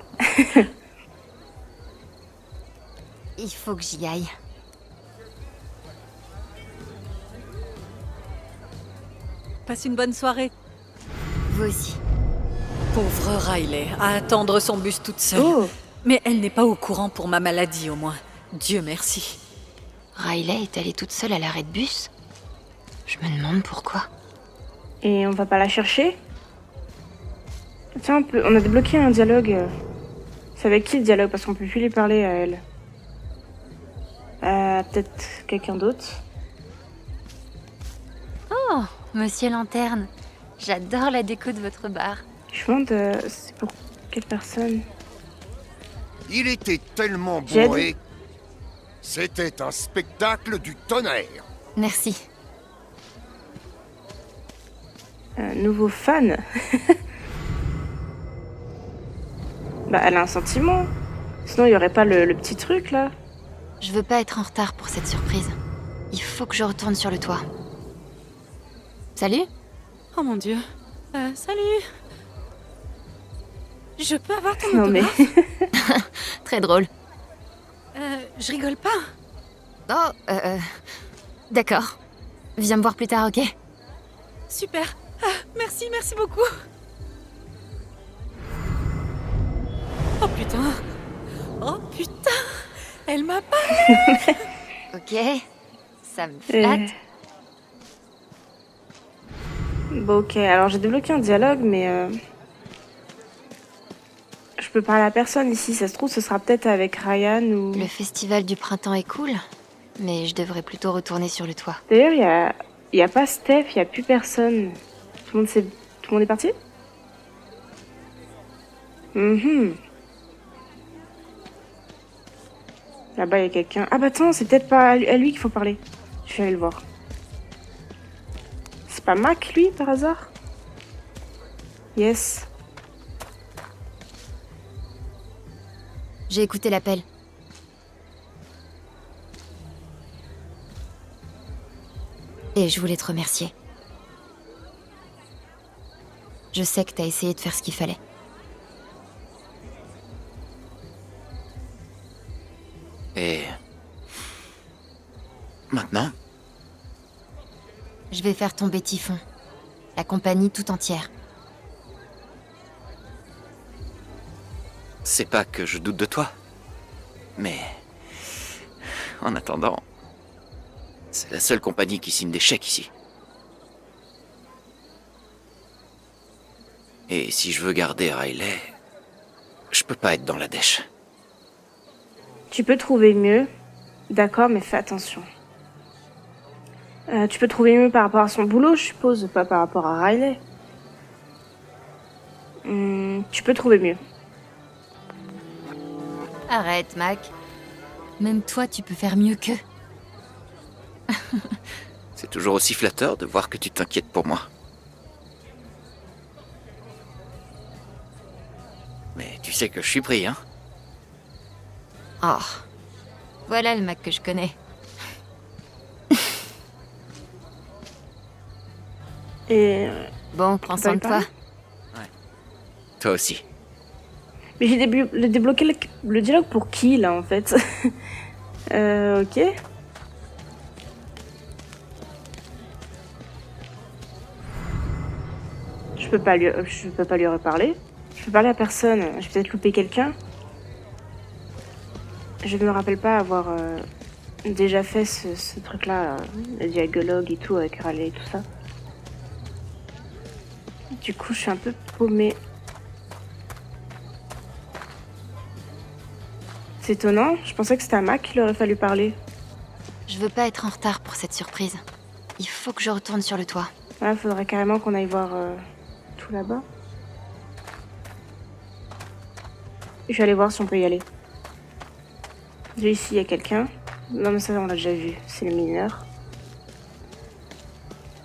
Il faut que j'y aille. Passe une bonne soirée. Vous aussi. Pauvre Riley, à attendre son bus toute seule. Oh. Mais elle n'est pas au courant pour ma maladie, au moins. Dieu merci. Riley est allée toute seule à l'arrêt de bus? Je me demande pourquoi. Et on va pas la chercher? Tiens, on a débloqué un dialogue. C'est avec qui le dialogue? Parce qu'on peut plus lui parler à elle. Peut-être quelqu'un d'autre? Oh, Monsieur Lanterne. J'adore la déco de votre bar. Je me demande, c'est pour quelle personne? Il était tellement Jed? bourré. C'était un spectacle du tonnerre. Merci. Nouveau fan. Bah, elle a un sentiment. Sinon, il y aurait pas le petit truc, là. Je veux pas être en retard pour cette surprise. Il faut que je retourne sur le toit. Salut? Oh mon Dieu. Salut. Je peux avoir ton Non, mais... autographe? Très drôle. Je rigole pas. Oh, d'accord. Viens me voir plus tard, ok? Super. Merci beaucoup. Oh putain. Oh putain. Elle m'a parlé. Ok. Ça me flatte. Bon, ok, alors j'ai débloqué un dialogue, mais je peux parler à personne ici. Ça se trouve, ce sera peut-être avec Ryan ou... Le festival du printemps est cool, mais je devrais plutôt retourner sur le toit. D'ailleurs, il y a pas Steph, il y a plus personne. Tout le monde est parti? Mhm. Là-bas, il y a quelqu'un. Ah bah attends, c'est peut-être pas à lui qu'il faut parler. Je vais aller le voir. C'est pas Mac, lui, par hasard? Yes. J'ai écouté l'appel. Et je voulais te remercier. Je sais que t'as essayé de faire ce qu'il fallait. Et... maintenant? Je vais faire tomber Typhon. La compagnie tout entière. C'est pas que je doute de toi. Mais... en attendant... c'est la seule compagnie qui signe des chèques ici. Et si je veux garder Riley... je peux pas être dans la dèche. Tu peux trouver mieux. D'accord, mais fais attention. Tu peux trouver mieux par rapport à son boulot, je suppose, pas par rapport à Riley. Tu peux trouver mieux. Arrête, Mac. Même toi, tu peux faire mieux qu'eux. C'est toujours aussi flatteur de voir que tu t'inquiètes pour moi. Mais tu sais que je suis pris, hein? Oh. Voilà le Mac que je connais. Et... bon, prends soin de toi. Toi aussi. Mais j'ai débloqué le dialogue pour qui, là, en fait? Ok. Je peux pas lui reparler. Je peux parler à personne. J'ai peut-être loupé quelqu'un. Je ne me rappelle pas avoir déjà fait ce truc-là, le dialogue et tout, avec Raleigh et tout ça. Du coup, je suis un peu paumée. C'est étonnant, je pensais que c'était à Mac qu'il aurait fallu parler. Je veux pas être en retard pour cette surprise. Il faut que je retourne sur le toit. Ouais, faudrait carrément qu'on aille voir tout là-bas. Je vais aller voir si on peut y aller. Déjà ici, il y a quelqu'un. Non mais ça, on l'a déjà vu. C'est le mineur.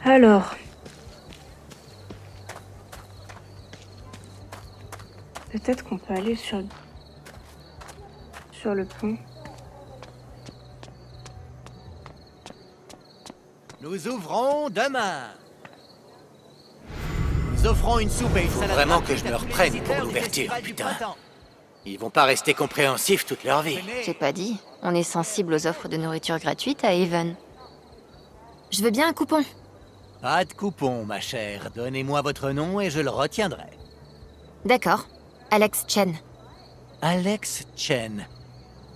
Alors... peut-être qu'on peut aller sur le pont. Nous ouvrons demain. Nous offrons une soupe et une salade. Vraiment que je me reprenne pour l'ouverture, putain. Ils vont pas rester compréhensifs toute leur vie. J'ai pas dit. On est sensible aux offres de nourriture gratuite à Haven. Je veux bien un coupon. Pas de coupon, ma chère. Donnez-moi votre nom et je le retiendrai. D'accord. Alex Chen. Alex Chen.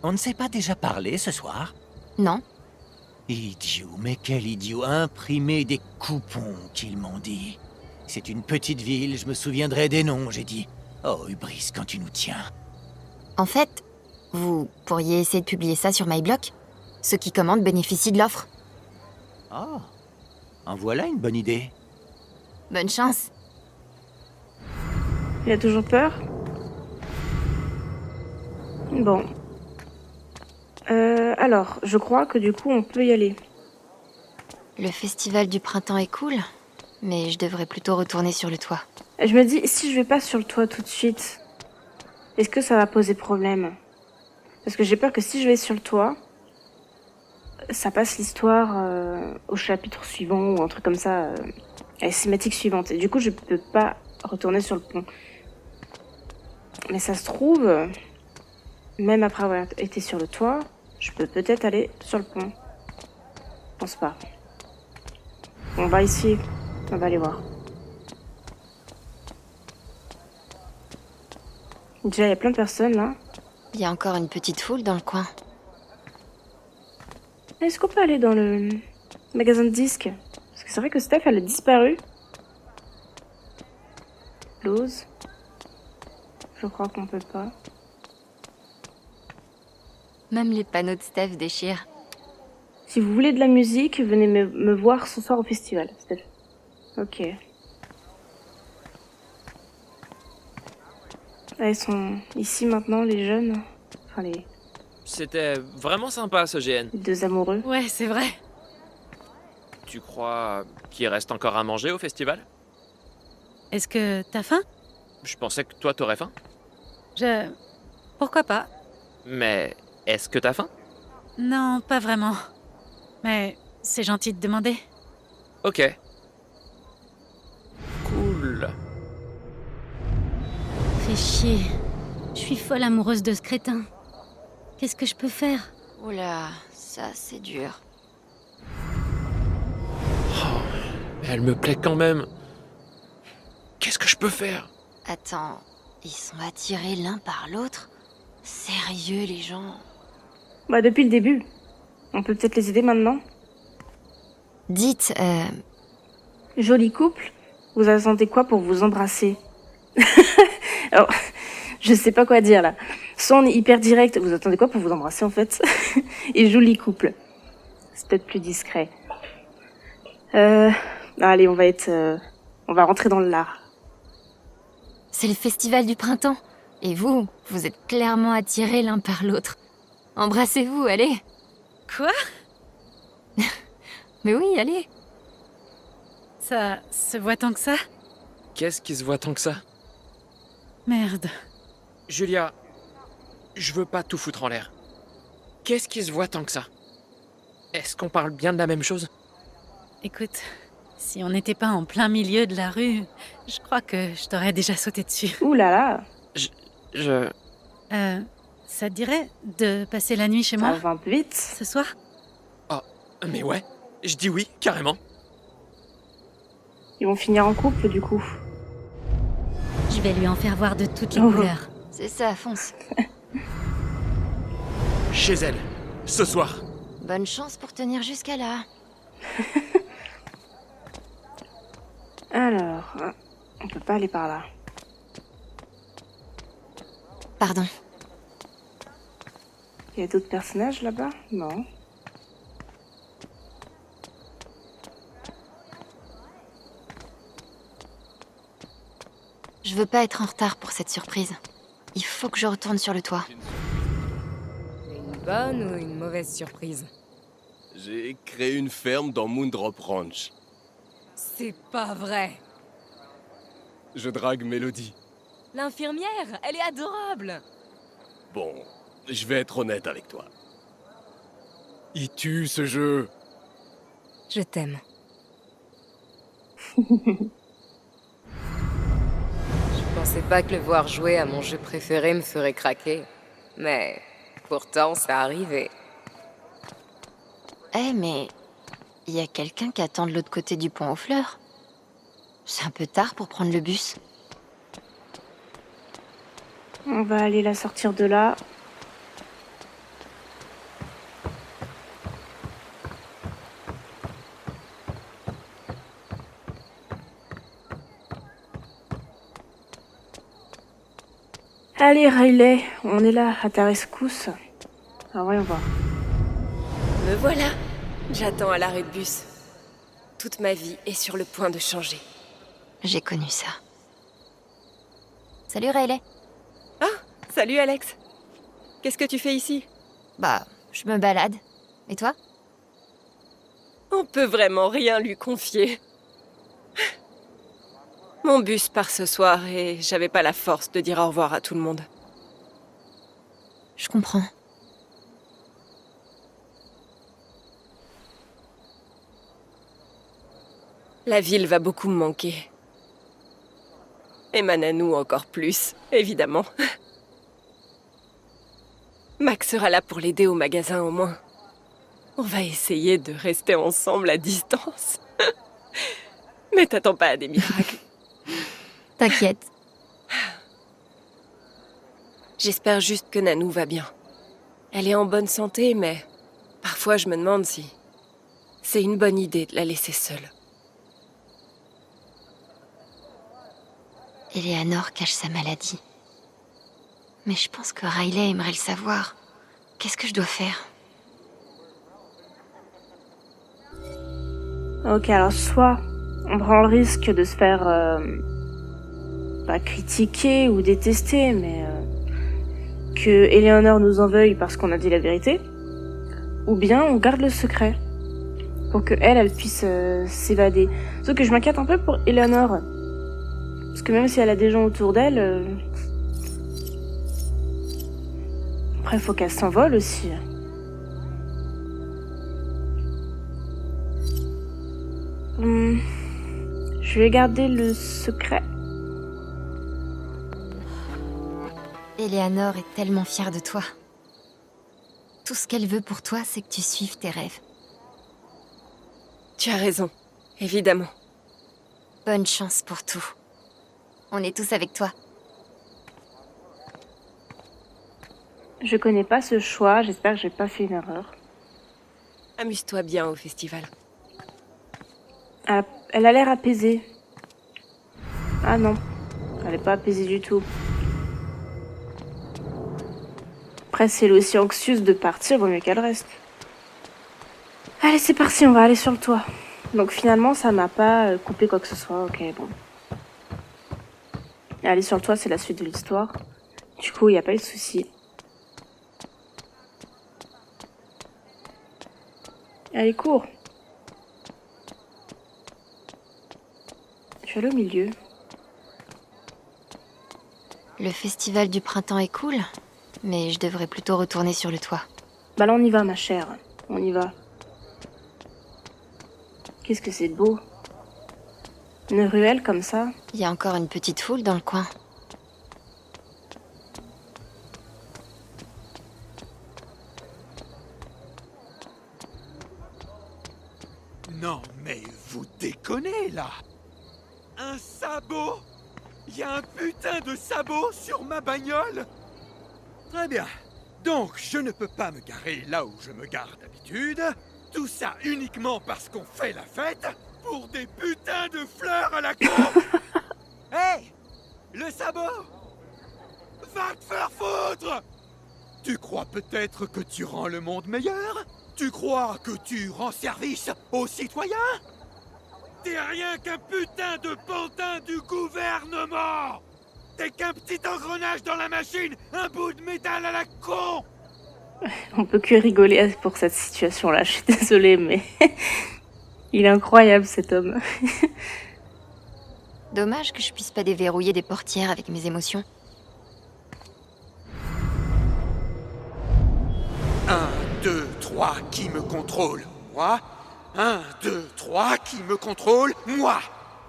On ne s'est pas déjà parlé ce soir? Non. Idiot, mais quel idiot. Imprimer des coupons, qu'ils m'ont dit. C'est une petite ville, je me souviendrai des noms, j'ai dit. Oh, hubris, quand tu nous tiens. En fait, vous pourriez essayer de publier ça sur MyBlock. Ceux qui commandent bénéficient de l'offre. Oh, en voilà une bonne idée. Bonne chance. Il a toujours peur? Bon. Alors, je crois que du coup, on peut y aller. Le festival du printemps est cool, mais je devrais plutôt retourner sur le toit. Je me dis, si je vais pas sur le toit tout de suite, est-ce que ça va poser problème? Parce que j'ai peur que si je vais sur le toit, ça passe l'histoire au chapitre suivant ou un truc comme ça, à la cinématique suivante. Et du coup, je peux pas retourner sur le pont. Mais ça se trouve, même après avoir été sur le toit, je peux peut-être aller sur le pont. Je pense pas. On va ici, on va aller voir. Déjà, il y a plein de personnes là. Il y a encore une petite foule dans le coin. Est-ce qu'on peut aller dans le magasin de disques? Parce que c'est vrai que Steph, elle a disparu. Close. Je crois qu'on peut pas. Même les panneaux de Steph déchirent. Si vous voulez de la musique, venez me voir ce soir au festival, Steph. Ok. Ah, ils sont ici maintenant, les jeunes. Enfin, les C'était vraiment sympa ce GN. deux amoureux. Ouais, c'est vrai. Tu crois qu'il reste encore à manger au festival? Est-ce que t'as faim? Je pensais que toi t'aurais faim. Pourquoi pas? Mais est-ce que t'as faim? Non, pas vraiment. Mais c'est gentil de demander. Ok. Cool. Fais chier. Je suis folle amoureuse de ce crétin. Qu'est-ce que je peux faire? Oula, ça c'est dur. Elle me plaît quand même. Qu'est-ce que je peux faire? Attends, ils sont attirés l'un par l'autre? Sérieux les gens? Bah, depuis le début. On peut peut-être les aider maintenant. Dites, Joli couple. Vous attendez quoi pour vous embrasser? Alors, je sais pas quoi dire là. Soit on est hyper direct, vous attendez quoi pour vous embrasser en fait? Et joli couple. C'est peut-être plus discret. Allez, on va rentrer dans l'art. c'est le festival du printemps. Et vous êtes clairement attirés l'un par l'autre. Embrassez-vous, allez. Quoi? Mais oui, allez. Ça se voit tant que ça? Qu'est-ce qui se voit tant que ça? Merde. Julia, je veux pas tout foutre en l'air. Qu'est-ce qui se voit tant que ça? Est-ce qu'on parle bien de la même chose? Écoute, si on n'était pas en plein milieu de la rue, je crois que je t'aurais déjà sauté dessus. Ouh là là. Ça te dirait de passer la nuit chez moi? Ça va vite. Ce soir? Oh, mais ouais, je dis oui, carrément. Ils vont finir en couple du coup. Je vais lui en faire voir de toutes les Oh. couleurs. C'est ça, fonce. Chez elle, ce soir. Bonne chance pour tenir jusqu'à là. Alors, on peut pas aller par là. Pardon. Il y a d'autres personnages là-bas? Non. Je veux pas être en retard pour cette surprise. Il faut que je retourne sur le toit. Une bonne ou une mauvaise surprise? J'ai créé une ferme dans Moondrop Ranch. C'est pas vrai. Je drague Mélodie. L'infirmière, elle est adorable. Bon, je vais être honnête avec toi. Il tue ce jeu. Je t'aime. Je pensais pas que le voir jouer à mon jeu préféré me ferait craquer. Mais pourtant, ça arrivait. Mais il y a quelqu'un qui attend de l'autre côté du pont aux fleurs. C'est un peu tard pour prendre le bus. On va aller la sortir de là. Allez Riley, on est là, à ta rescousse. Alors voyons voir. Me voilà. J'attends à l'arrêt de bus. Toute ma vie est sur le point de changer. J'ai connu ça. Salut Riley. Ah, salut Alex. Qu'est-ce que tu fais ici? Bah, je me balade. Et toi? On peut vraiment rien lui confier. Mon bus part ce soir et j'avais pas la force de dire au revoir à tout le monde. Je comprends. La ville va beaucoup me manquer. Et ma nanou encore plus, évidemment. Max sera là pour l'aider au magasin au moins. On va essayer de rester ensemble à distance. Mais t'attends pas à des miracles. T'inquiète. J'espère juste que Nanou va bien. Elle est en bonne santé, mais Parfois, je me demande si c'est une bonne idée de la laisser seule. Eleanor cache sa maladie. Mais je pense que Riley aimerait le savoir. Qu'est-ce que je dois faire? Ok, alors soit on prend le risque de se faire pas critiquer ou détester, mais que Eleanor nous en veuille parce qu'on a dit la vérité, ou bien on garde le secret pour que elle puisse s'évader. Sauf que je m'inquiète un peu pour Eleanor, parce que même si elle a des gens autour d'elle, après faut qu'elle s'envole aussi. Je vais garder le secret. Eleanor est tellement fière de toi. Tout ce qu'elle veut pour toi, c'est que tu suives tes rêves. Tu as raison, évidemment. Bonne chance pour tout. On est tous avec toi. Je connais pas ce choix, j'espère que j'ai pas fait une erreur. Amuse-toi bien au festival. Elle a l'air apaisée. Ah non, elle est pas apaisée du tout. Après, si elle est aussi anxieuse de partir, vaut mieux qu'elle reste. Allez, c'est parti, on va aller sur le toit. Donc finalement, ça m'a pas coupé quoi que ce soit, ok, bon. Aller sur le toit, c'est la suite de l'histoire. Du coup, il n'y a pas eu de souci. Allez, cours. Je suis allée au milieu. Le festival du printemps est cool, mais je devrais plutôt retourner sur le toit. Bah là, on y va, ma chère. On y va. Qu'est-ce que c'est beau. Une ruelle comme ça. Il y a encore une petite foule dans le coin. Non, mais vous déconnez, là! Un sabot? Il y a un putain de sabot sur ma bagnole? Très bien. Donc, je ne peux pas me garer là où je me gare d'habitude. Tout ça uniquement parce qu'on fait la fête pour des putains de fleurs à la con. Hey! Le sabot! Va te faire foutre! Tu crois peut-être que tu rends le monde meilleur? Tu crois que tu rends service aux citoyens? T'es rien qu'un putain de pantin du gouvernement! T'es qu'un petit engrenage dans la machine, un bout de métal à la con! On peut que rigoler pour cette situation-là, je suis désolée, mais... Il est incroyable, cet homme. Dommage que je puisse pas déverrouiller des portières avec mes émotions. 1, 2, 3, qui me contrôle? Moi? 1, 2, 3, qui me contrôle? Moi!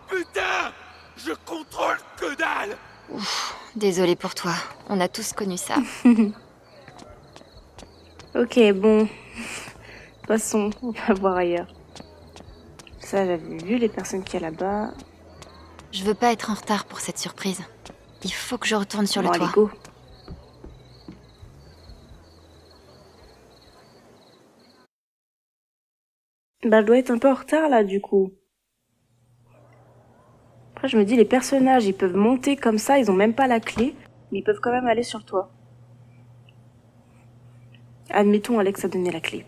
Putain! Je contrôle que dalle! Ouf, désolée pour toi. On a tous connu ça. Ok, bon. Passons, on va voir ailleurs. Ça, j'avais vu les personnes qu'il y a là-bas. Je veux pas être en retard pour cette surprise. Il faut que je retourne sur bon, le toit. Allez, go. Bah, je dois être un peu en retard, là, du coup. Après, je me dis, les personnages, ils peuvent monter comme ça, ils ont même pas la clé, mais ils peuvent quand même aller sur le toit. Admettons, Alex a donné la clé.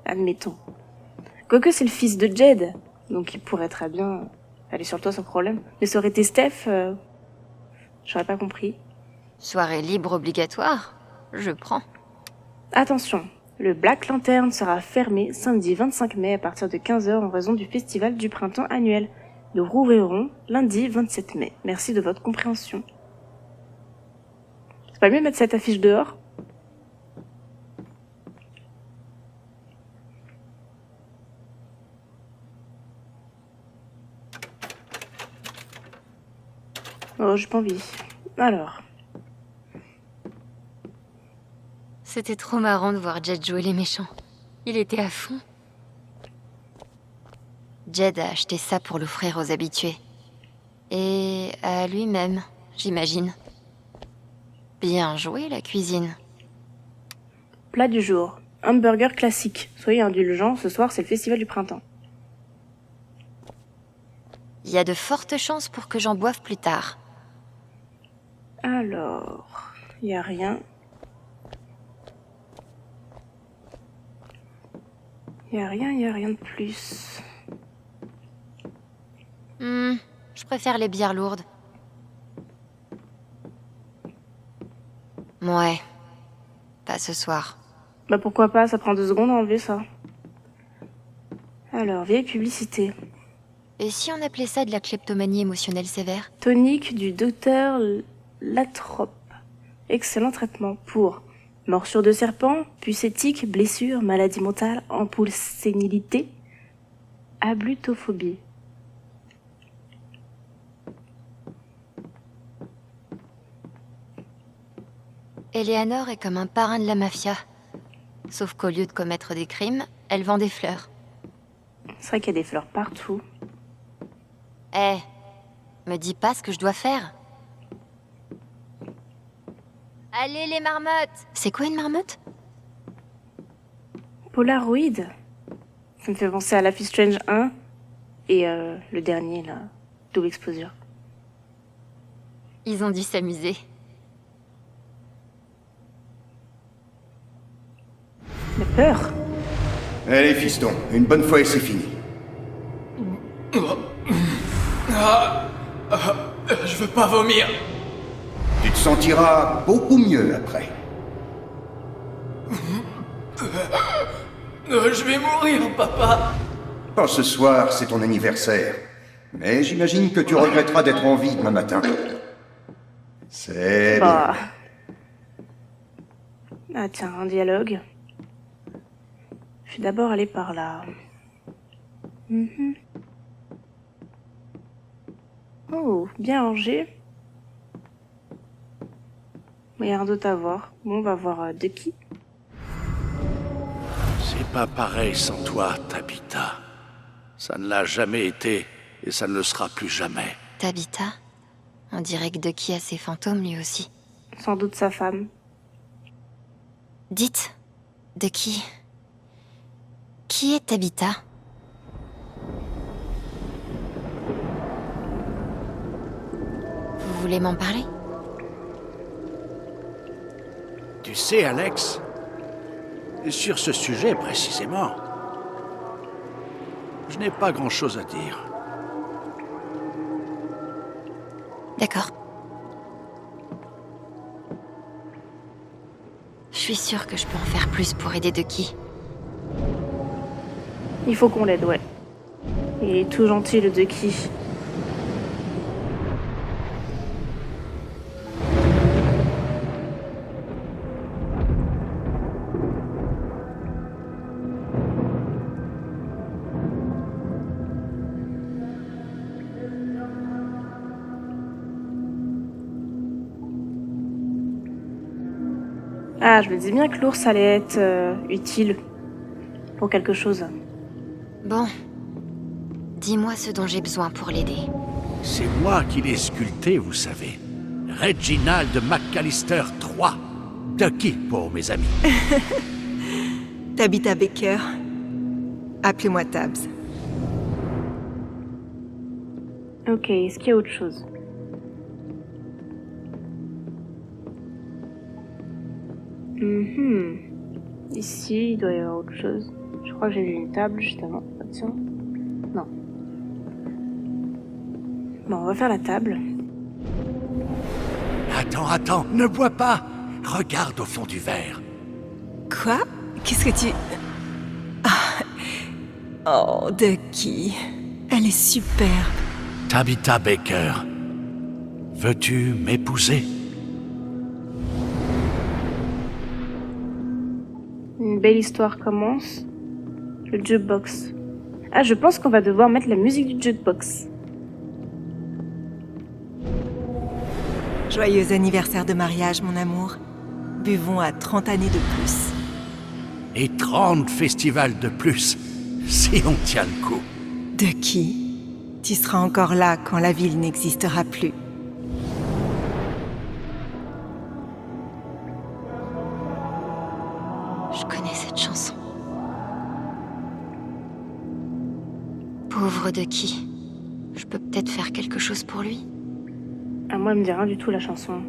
Admettons. Quoique c'est le fils de Jed, donc il pourrait très bien aller sur le toit sans problème. Mais ça aurait été Steph, j'aurais pas compris. Soirée libre obligatoire? Je prends. Attention, le Black Lantern sera fermé samedi 25 mai à partir de 15h en raison du festival du printemps annuel. Nous rouvrirons lundi 27 mai. Merci de votre compréhension. C'est pas mieux de mettre cette affiche dehors? Oh, j'ai pas envie. Alors. C'était trop marrant de voir Jed jouer les méchants. Il était à fond. Jed a acheté ça pour l'offrir aux habitués. Et à lui-même, j'imagine. Bien joué, la cuisine. Plat du jour. hamburger classique. Soyez indulgents, ce soir c'est le festival du printemps. Il y a de fortes chances pour que j'en boive plus tard. Alors, y a rien. Y a rien de plus. Je préfère les bières lourdes. Ouais. Pas ce soir. Bah pourquoi pas, ça prend 2 secondes à enlever ça. Alors, vieille publicité. Et si on appelait ça de la kleptomanie émotionnelle sévère? Tonique du docteur Latrope. Excellent traitement pour morsure de serpent, puce éthique, blessure, maladie mentale, ampoule sénilité, ablutophobie. Eleanor est comme un parrain de la mafia. Sauf qu'au lieu de commettre des crimes, elle vend des fleurs. C'est vrai qu'il y a des fleurs partout. Me dis pas ce que je dois faire. Allez les marmottes! C'est quoi une marmotte? Polaroid. Ça me fait penser à Life is Strange 1 et le dernier là, Double Exposure. Ils ont dû s'amuser. La peur. Allez, fiston, une bonne fois et c'est fini. Je veux pas vomir. Tu te sentiras beaucoup mieux après. Je vais mourir, papa. Pas ce soir, c'est ton anniversaire. Mais j'imagine que tu regretteras d'être en vie demain matin. C'est bien. Ah tiens, un dialogue. Je vais d'abord aller par là. Oh, bien rangé. Il y a rien d'autre à voir. Bon, on va voir Ducky. C'est pas pareil sans toi, Tabitha. Ça ne l'a jamais été, et ça ne le sera plus jamais. Tabitha? On dirait que Ducky a ses fantômes lui aussi. Sans doute sa femme. Dites, Ducky, qui est Tabitha? Vous voulez m'en parler? Tu sais, Alex, sur ce sujet précisément, je n'ai pas grand-chose à dire. D'accord. Je suis sûre que je peux en faire plus pour aider Ducky. Il faut qu'on l'aide, ouais. Il est tout gentil, le Ducky. Ah, je me disais bien que l'ours allait être utile pour quelque chose. Bon, dis-moi ce dont j'ai besoin pour l'aider. C'est moi qui l'ai sculpté, vous savez. Reginald McAllister III. Ducky pour mes amis. Tabitha Baker. Appelez-moi Tabs. Ok, est-ce qu'il y a autre chose? Ici, il doit y avoir autre chose. Je crois que j'ai vu une table juste avant. Tiens. Non. Bon, on va faire la table. Attends, ne bois pas. Regarde au fond du verre. Quoi? Qu'est-ce que tu... Oh, Ducky. Elle est superbe. Tabitha Baker, veux-tu m'épouser? Une belle histoire commence. Le jukebox. Ah, je pense qu'on va devoir mettre la musique du jukebox. Joyeux anniversaire de mariage, mon amour. Buvons à 30 années de plus. Et 30 festivals de plus, si on tient le coup. Ducky, tu seras encore là quand la ville n'existera plus. Je connais cette chanson. amoureux de qui? Je peux peut-être faire quelque chose pour lui. Ah, moi, elle me dit rien du tout, la chanson.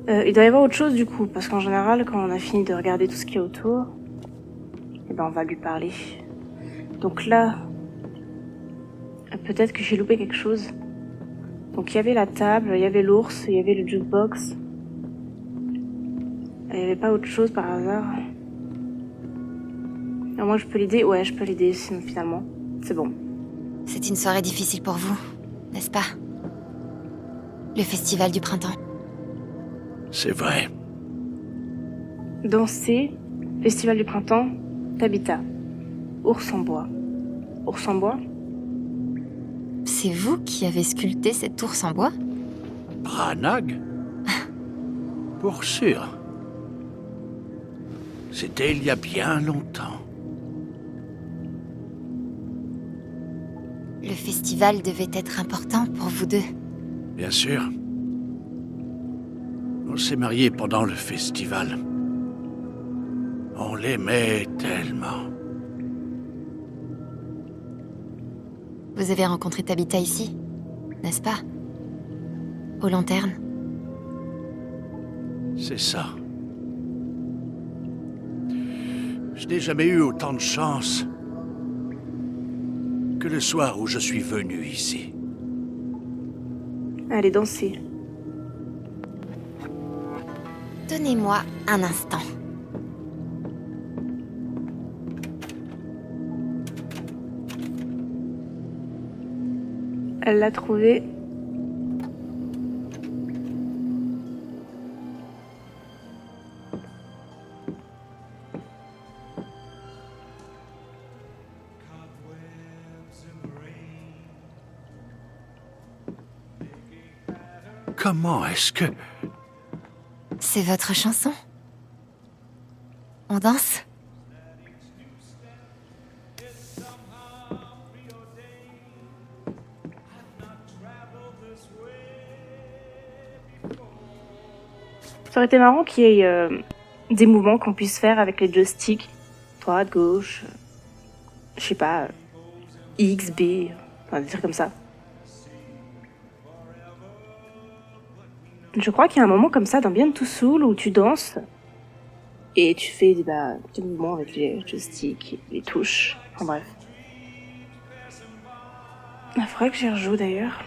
Il doit y avoir autre chose, du coup, parce qu'en général, quand on a fini de regarder tout ce qu'il y a autour, eh ben, on va lui parler. Donc là, peut-être que j'ai loupé quelque chose. Donc il y avait la table, il y avait l'ours, il y avait le jukebox. Il n'y avait pas autre chose par hasard. Alors moi, je peux l'aider? Ouais, je peux l'aider, sinon, finalement. C'est bon. C'est une soirée difficile pour vous, n'est-ce pas? Le festival du printemps. C'est vrai. Danser, festival du printemps, Tabitha. Ours en bois. Ours en bois? C'est vous qui avez sculpté cet ours en bois? Branagh? Pour sûr. C'était il y a bien longtemps. Le festival devait être important pour vous deux. Bien sûr. On s'est mariés pendant le festival. On l'aimait tellement. Vous avez rencontré Tabitha ici, n'est-ce pas? Aux lanternes. C'est ça. Je n'ai jamais eu autant de chance que le soir où je suis venu ici. Allez, danser. Donnez-moi un instant. Elle l'a trouvé. Comment est-ce que... C'est votre chanson? On danse? Ça aurait été marrant qu'il y ait des mouvements qu'on puisse faire avec les joysticks. Droite, gauche, je sais pas, X, B, enfin des trucs comme ça. Je crois qu'il y a un moment comme ça dans Beyond Two Souls où tu danses et tu fais des mouvements avec les joysticks, les touches, enfin bref. Il faudrait que j'y rejoue d'ailleurs.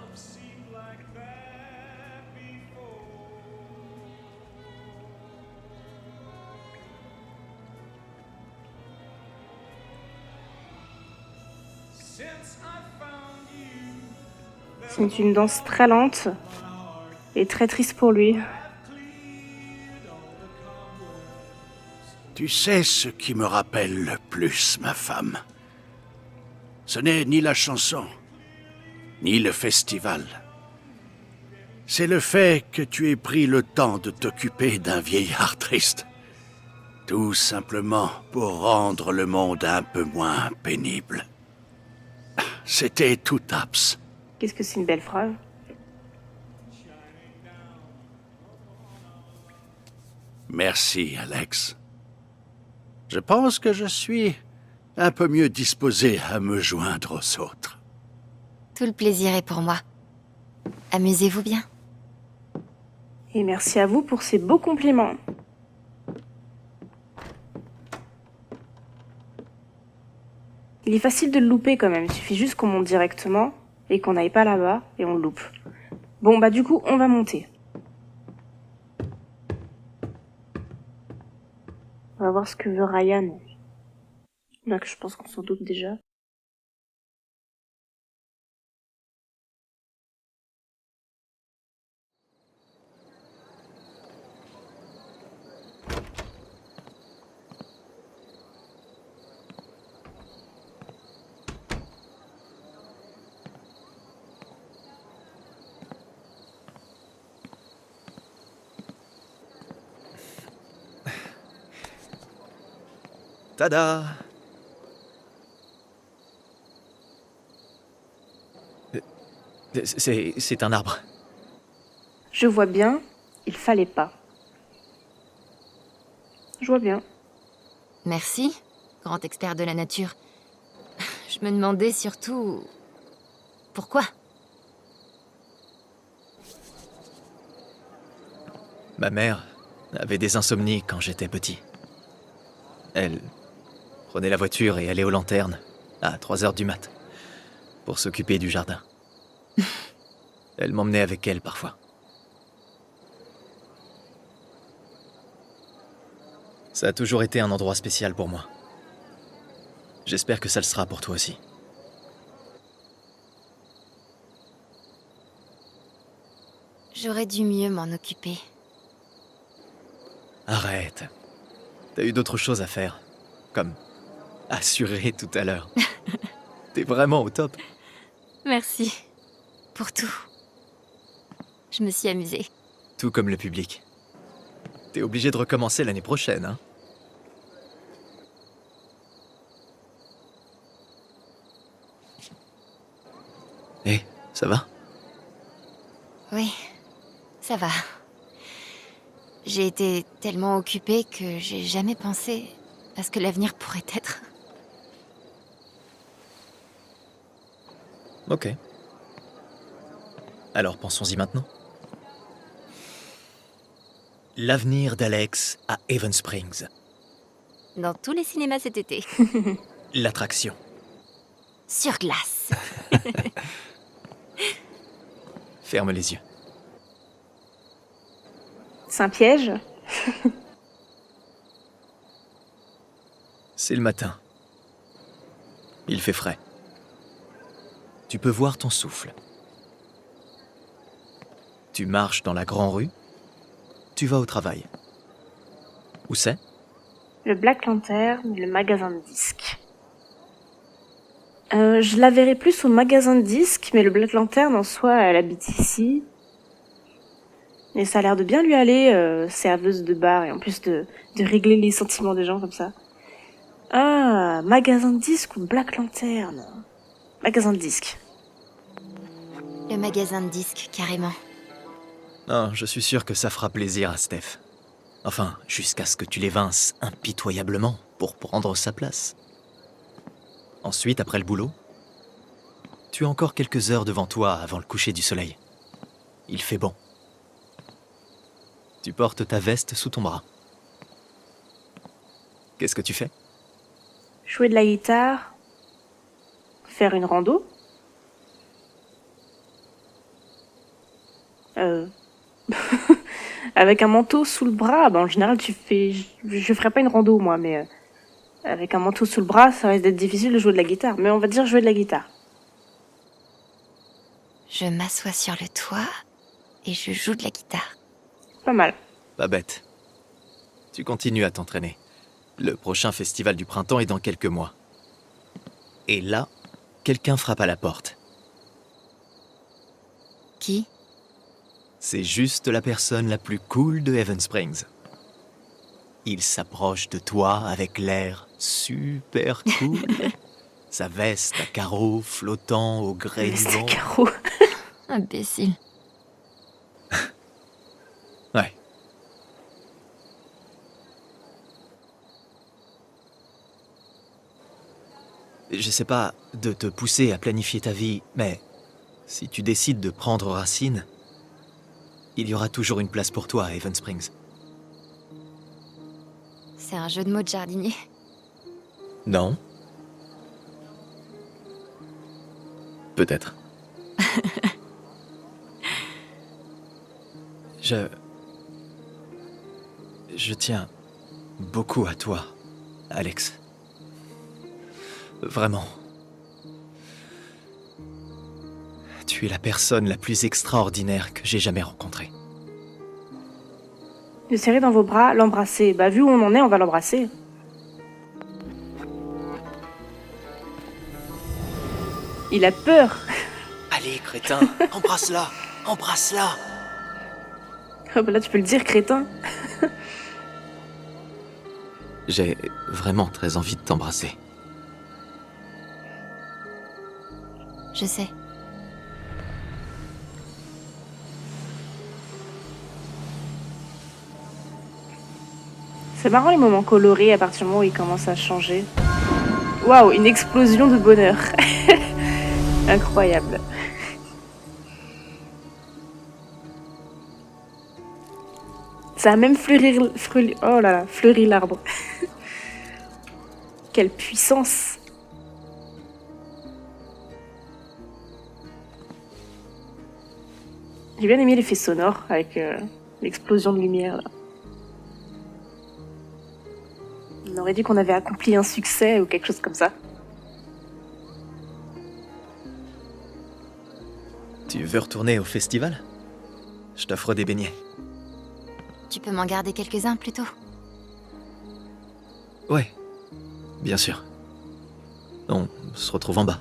C'est une danse très lente et très triste pour lui. Tu sais ce qui me rappelle le plus, ma femme? Ce n'est ni la chanson, ni le festival. C'est le fait que tu aies pris le temps de t'occuper d'un vieillard triste. Tout simplement pour rendre le monde un peu moins pénible. C'était tout abs. Qu'est-ce que c'est une belle phrase. Merci, Alex. Je pense que je suis un peu mieux disposé à me joindre aux autres. Tout le plaisir est pour moi. Amusez-vous bien. Et merci à vous pour ces beaux compliments. Il est facile de le louper quand même, il suffit juste qu'on monte directement et qu'on n'aille pas là-bas et on le loupe. Bon du coup on va monter. On va voir ce que veut Ryan. Là que je pense qu'on s'en doute déjà. Tada! C'est un arbre. Je vois bien, il fallait pas. Je vois bien. Merci, grand expert de la nature. Je me demandais surtout... pourquoi? Ma mère avait des insomnies quand j'étais petit. Elle prenait la voiture et allait aux lanternes à 3 heures du mat pour s'occuper du jardin. Elle m'emmenait avec elle parfois. Ça a toujours été un endroit spécial pour moi. J'espère que ça le sera pour toi aussi. J'aurais dû mieux m'en occuper. Arrête. T'as eu d'autres choses à faire. Comme assurer tout à l'heure. T'es vraiment au top. Merci. Pour tout. Je me suis amusée. Tout comme le public. T'es obligé de recommencer l'année prochaine, hein? Hé, ça va? Oui, ça va. J'ai été tellement occupée que j'ai jamais pensé à ce que l'avenir pourrait être. Ok. Alors pensons-y maintenant. L'avenir d'Alex à Haven Springs. Dans tous les cinémas cet été. L'attraction. Sur glace. Ferme les yeux. C'est un piège? C'est le matin. Il fait frais. Tu peux voir ton souffle. Tu marches dans la grande rue. Tu vas au travail. Où c'est? Le Black Lantern, le magasin de disques. Je la verrai plus au magasin de disques, mais le Black Lantern en soi, elle habite ici. Et ça a l'air de bien lui aller, serveuse de bar, et en plus de régler les sentiments des gens comme ça. Ah, magasin de disques ou Black Lantern? Magasin de disques. Le magasin de disques, carrément. Non, je suis sûr que ça fera plaisir à Steph. Enfin, jusqu'à ce que tu l'évinces impitoyablement pour prendre sa place. Ensuite, après le boulot, tu as encore quelques heures devant toi avant le coucher du soleil. Il fait bon. Tu portes ta veste sous ton bras. Qu'est-ce que tu fais? Jouer de la guitare. Faire une rando. Avec un manteau sous le bras, en général je ferais pas une rando moi, mais avec un manteau sous le bras, ça risque d'être difficile de jouer de la guitare, mais on va dire jouer de la guitare. Je m'assois sur le toit et je joue de la guitare. Pas mal. Pas bête. Tu continues à t'entraîner. Le prochain festival du printemps est dans quelques mois. Et là, quelqu'un frappe à la porte. Qui? C'est juste la personne la plus cool de Haven Springs. Il s'approche de toi avec l'air super cool. Sa veste à carreaux flottant au gré du vent. Carreaux. Imbécile. Ouais. J'essaie pas de te pousser à planifier ta vie, mais si tu décides de prendre racine, il y aura toujours une place pour toi à Haven Springs. C'est un jeu de mots de jardinier. Non. Peut-être. Je tiens beaucoup à toi, Alex. Vraiment. Tu es la personne la plus extraordinaire que j'ai jamais rencontrée. Le serrer dans vos bras, l'embrasser. Bah vu où on en est, on va l'embrasser. Il a peur. Allez, crétin, embrasse-la, embrasse-la. Ah bah là tu peux le dire, crétin. J'ai vraiment très envie de t'embrasser. Je sais. C'est marrant les moments colorés à partir du moment où ils commencent à changer. Waouh, une explosion de bonheur. Incroyable. Ça a même oh là là, fleuri l'arbre. Quelle puissance. J'ai bien aimé l'effet sonore avec l'explosion de lumière là. On aurait dit qu'on avait accompli un succès ou quelque chose comme ça. Tu veux retourner au festival? Je t'offre des beignets. Tu peux m'en garder quelques-uns plutôt? Ouais, bien sûr. On se retrouve en bas.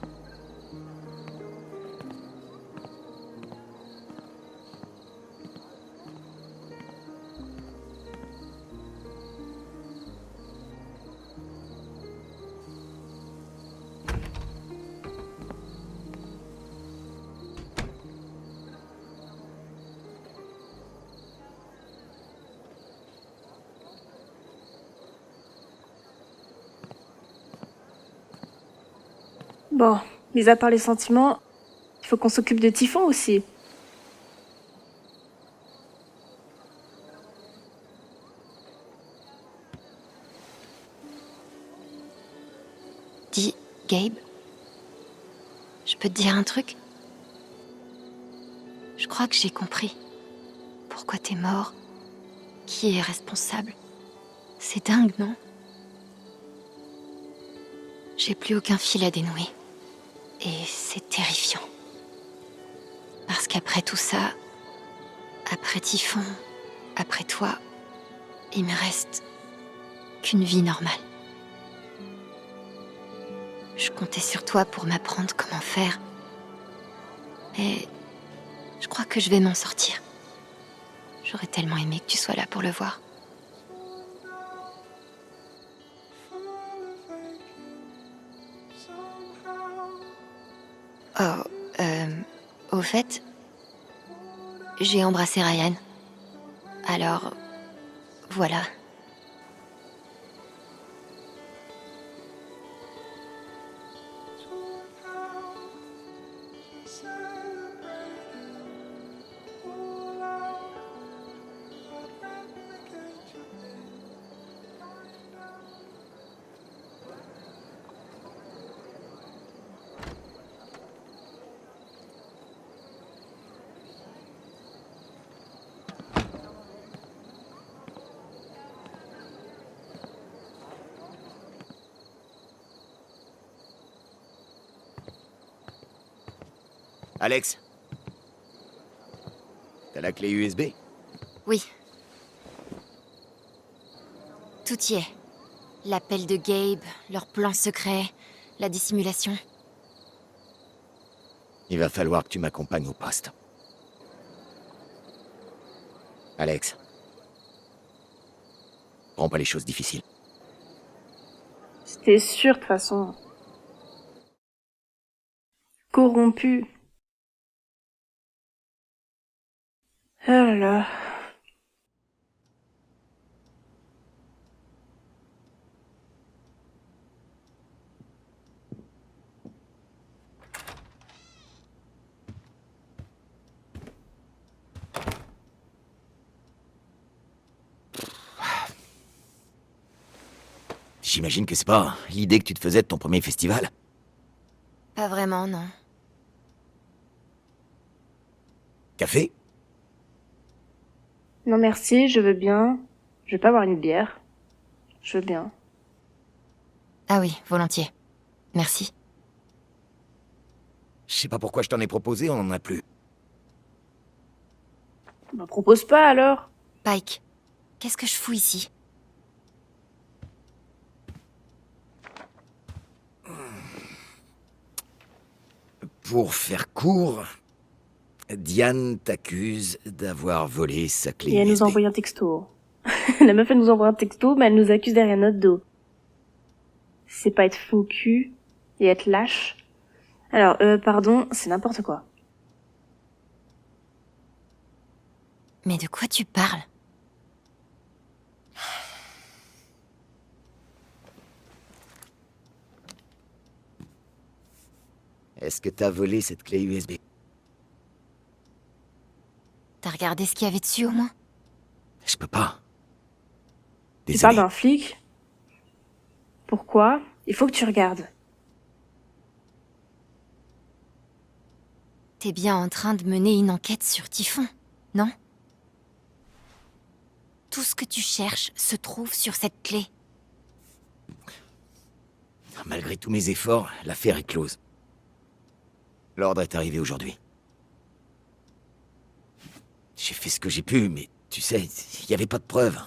Bon, mis à part les sentiments, il faut qu'on s'occupe de Typhon aussi. Dis, Gabe, je peux te dire un truc? Je crois que j'ai compris. Pourquoi t'es mort? Qui est responsable? C'est dingue, non? J'ai plus aucun fil à dénouer. Et c'est terrifiant. Parce qu'après tout ça, après Typhon, après toi, il me reste qu'une vie normale. Je comptais sur toi pour m'apprendre comment faire. Mais je crois que je vais m'en sortir. J'aurais tellement aimé que tu sois là pour le voir. Oh, au fait, j'ai embrassé Ryan. Alors, voilà. Alex, t'as la clé USB? Oui. Tout y est. L'appel de Gabe, leur plan secret, la dissimulation. Il va falloir que tu m'accompagnes au poste. Alex, prends pas les choses difficiles. C'était sûr de toute façon. Corrompu. Oh là là. J'imagine que c'est pas l'idée que tu te faisais de ton premier festival. Pas vraiment, non. Café? Non merci, je veux bien. Je vais pas boire une bière. Je veux bien. Ah oui, volontiers. Merci. Je sais pas pourquoi je t'en ai proposé, on en a plus. Bah propose pas alors. Pike, qu'est-ce que je fous ici? Pour faire court, Diane t'accuse d'avoir volé sa clé Et elle nous USB. a envoyé un texto. La meuf elle nous envoie un texto, mais elle nous accuse derrière notre dos. C'est pas être faux cul et être lâche. Alors, pardon, c'est n'importe quoi. Mais de quoi tu parles? Est-ce que t'as volé cette clé USB? T'as regardé ce qu'il y avait dessus au moins? Je peux pas. Tu parles d'un flic? Pourquoi? Il faut que tu regardes. T'es bien en train de mener une enquête sur Typhon, non? Tout ce que tu cherches se trouve sur cette clé. Malgré tous mes efforts, l'affaire est close. L'ordre est arrivé aujourd'hui. J'ai fait ce que j'ai pu, mais tu sais, il n'y avait pas de preuves.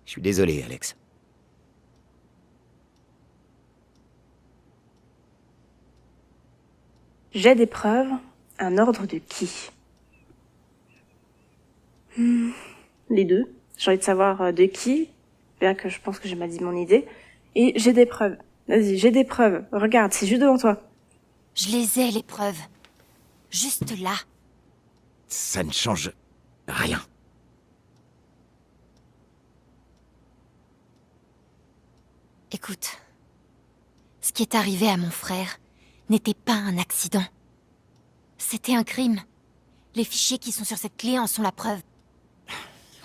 Je suis désolé, Alex. J'ai des preuves. Un ordre de qui? Les deux. J'ai envie de savoir de qui, bien que je pense que j'ai mal dit mon idée. Et j'ai des preuves. Vas-y, j'ai des preuves. Regarde, c'est juste devant toi. Je les ai, les preuves. Juste là. Ça ne change rien. Écoute, ce qui est arrivé à mon frère n'était pas un accident. C'était un crime. Les fichiers qui sont sur cette clé en sont la preuve.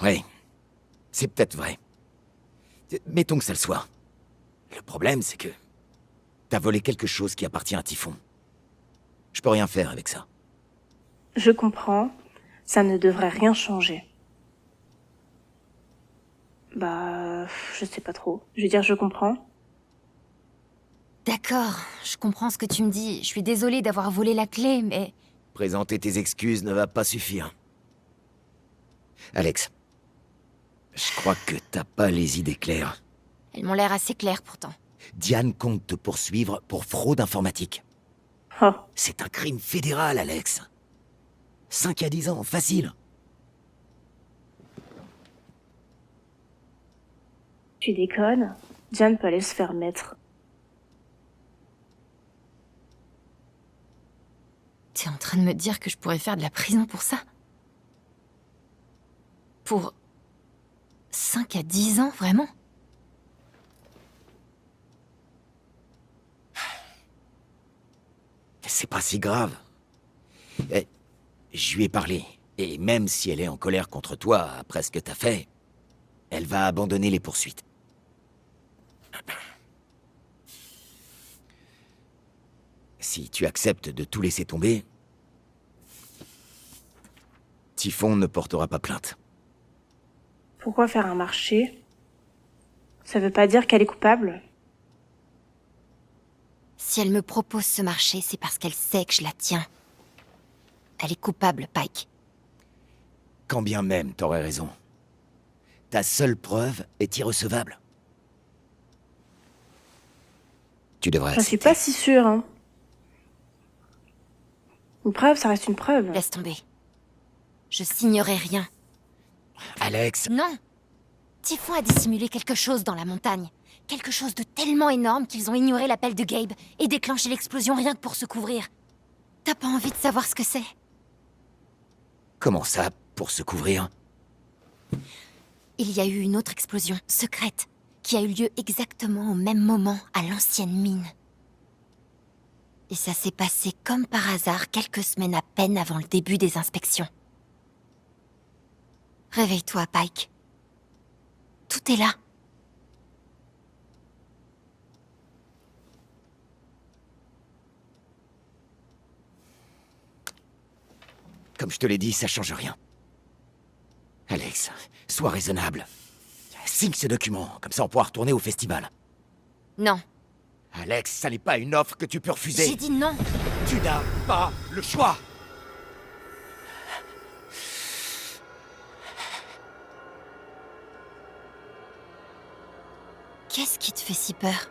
Oui, c'est peut-être vrai. Mettons que ça le soit. Le problème, c'est que t'as volé quelque chose qui appartient à Typhon. Je peux rien faire avec ça. Je comprends. Ça ne devrait rien changer. Bah, je sais pas trop. Je veux dire, je comprends. D'accord, je comprends ce que tu me dis. Je suis désolée d'avoir volé la clé, mais... Présenter tes excuses ne va pas suffire. Alex, je crois que t'as pas les idées claires. Elles m'ont l'air assez claires pourtant. Diane compte te poursuivre pour fraude informatique. Oh. C'est un crime fédéral, Alex. 5 à 10 ans, facile. Tu déconnes? Diane peut aller se faire mettre. T'es en train de me dire que je pourrais faire de la prison pour ça? Pour 5 à 10 ans, vraiment? C'est pas si grave. Je lui ai parlé, et même si elle est en colère contre toi après ce que t'as fait, elle va abandonner les poursuites. Si tu acceptes de tout laisser tomber, Typhon ne portera pas plainte. Pourquoi faire un marché? Ça veut pas dire qu'elle est coupable? Si elle me propose ce marché, c'est parce qu'elle sait que je la tiens. Elle est coupable, Pike. Quand bien même t'aurais raison. Ta seule preuve est irrecevable. Tu devrais J'en suis pas si sûre, hein. Une preuve, ça reste une preuve. Laisse tomber. Je signerai rien. Alex... Non! Typhon a dissimulé quelque chose dans la montagne. Quelque chose de tellement énorme qu'ils ont ignoré l'appel de Gabe et déclenché l'explosion rien que pour se couvrir. T'as pas envie de savoir ce que c'est? Comment ça, pour se couvrir? Il y a eu une autre explosion, secrète, qui a eu lieu exactement au même moment à l'ancienne mine. Et ça s'est passé comme par hasard quelques semaines à peine avant le début des inspections. Réveille-toi, Pike. Tout est là. Comme je te l'ai dit, ça change rien. Alex, sois raisonnable. Signe ce document, comme ça on pourra retourner au festival. Non. Alex, ça n'est pas une offre que tu peux refuser. J'ai dit non. Tu n'as pas le choix. Qu'est-ce qui te fait si peur?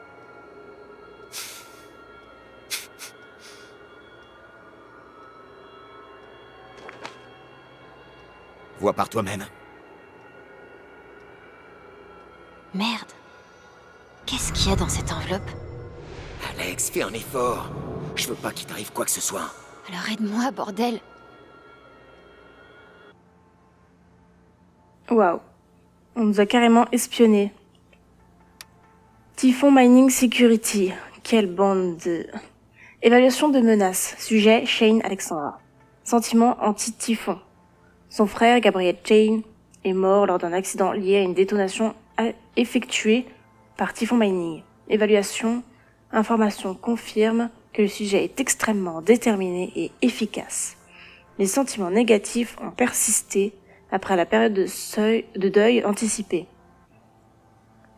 Vois par toi-même. Merde. Qu'est-ce qu'il y a dans cette enveloppe? Alex, fais un effort. Je veux pas qu'il t'arrive quoi que ce soit. Alors aide-moi, bordel. Waouh. On nous a carrément espionnés. Typhon Mining Security. Quelle bande de... Évaluation de menace. Sujet, Shane Alexandra. Sentiment anti-typhon. Son frère, Gabriel Shane, est mort lors d'un accident lié à une détonation effectuée par Typhon Mining. Évaluation. Information confirme que le sujet est extrêmement déterminé et efficace. Les sentiments négatifs ont persisté après la période de deuil anticipée.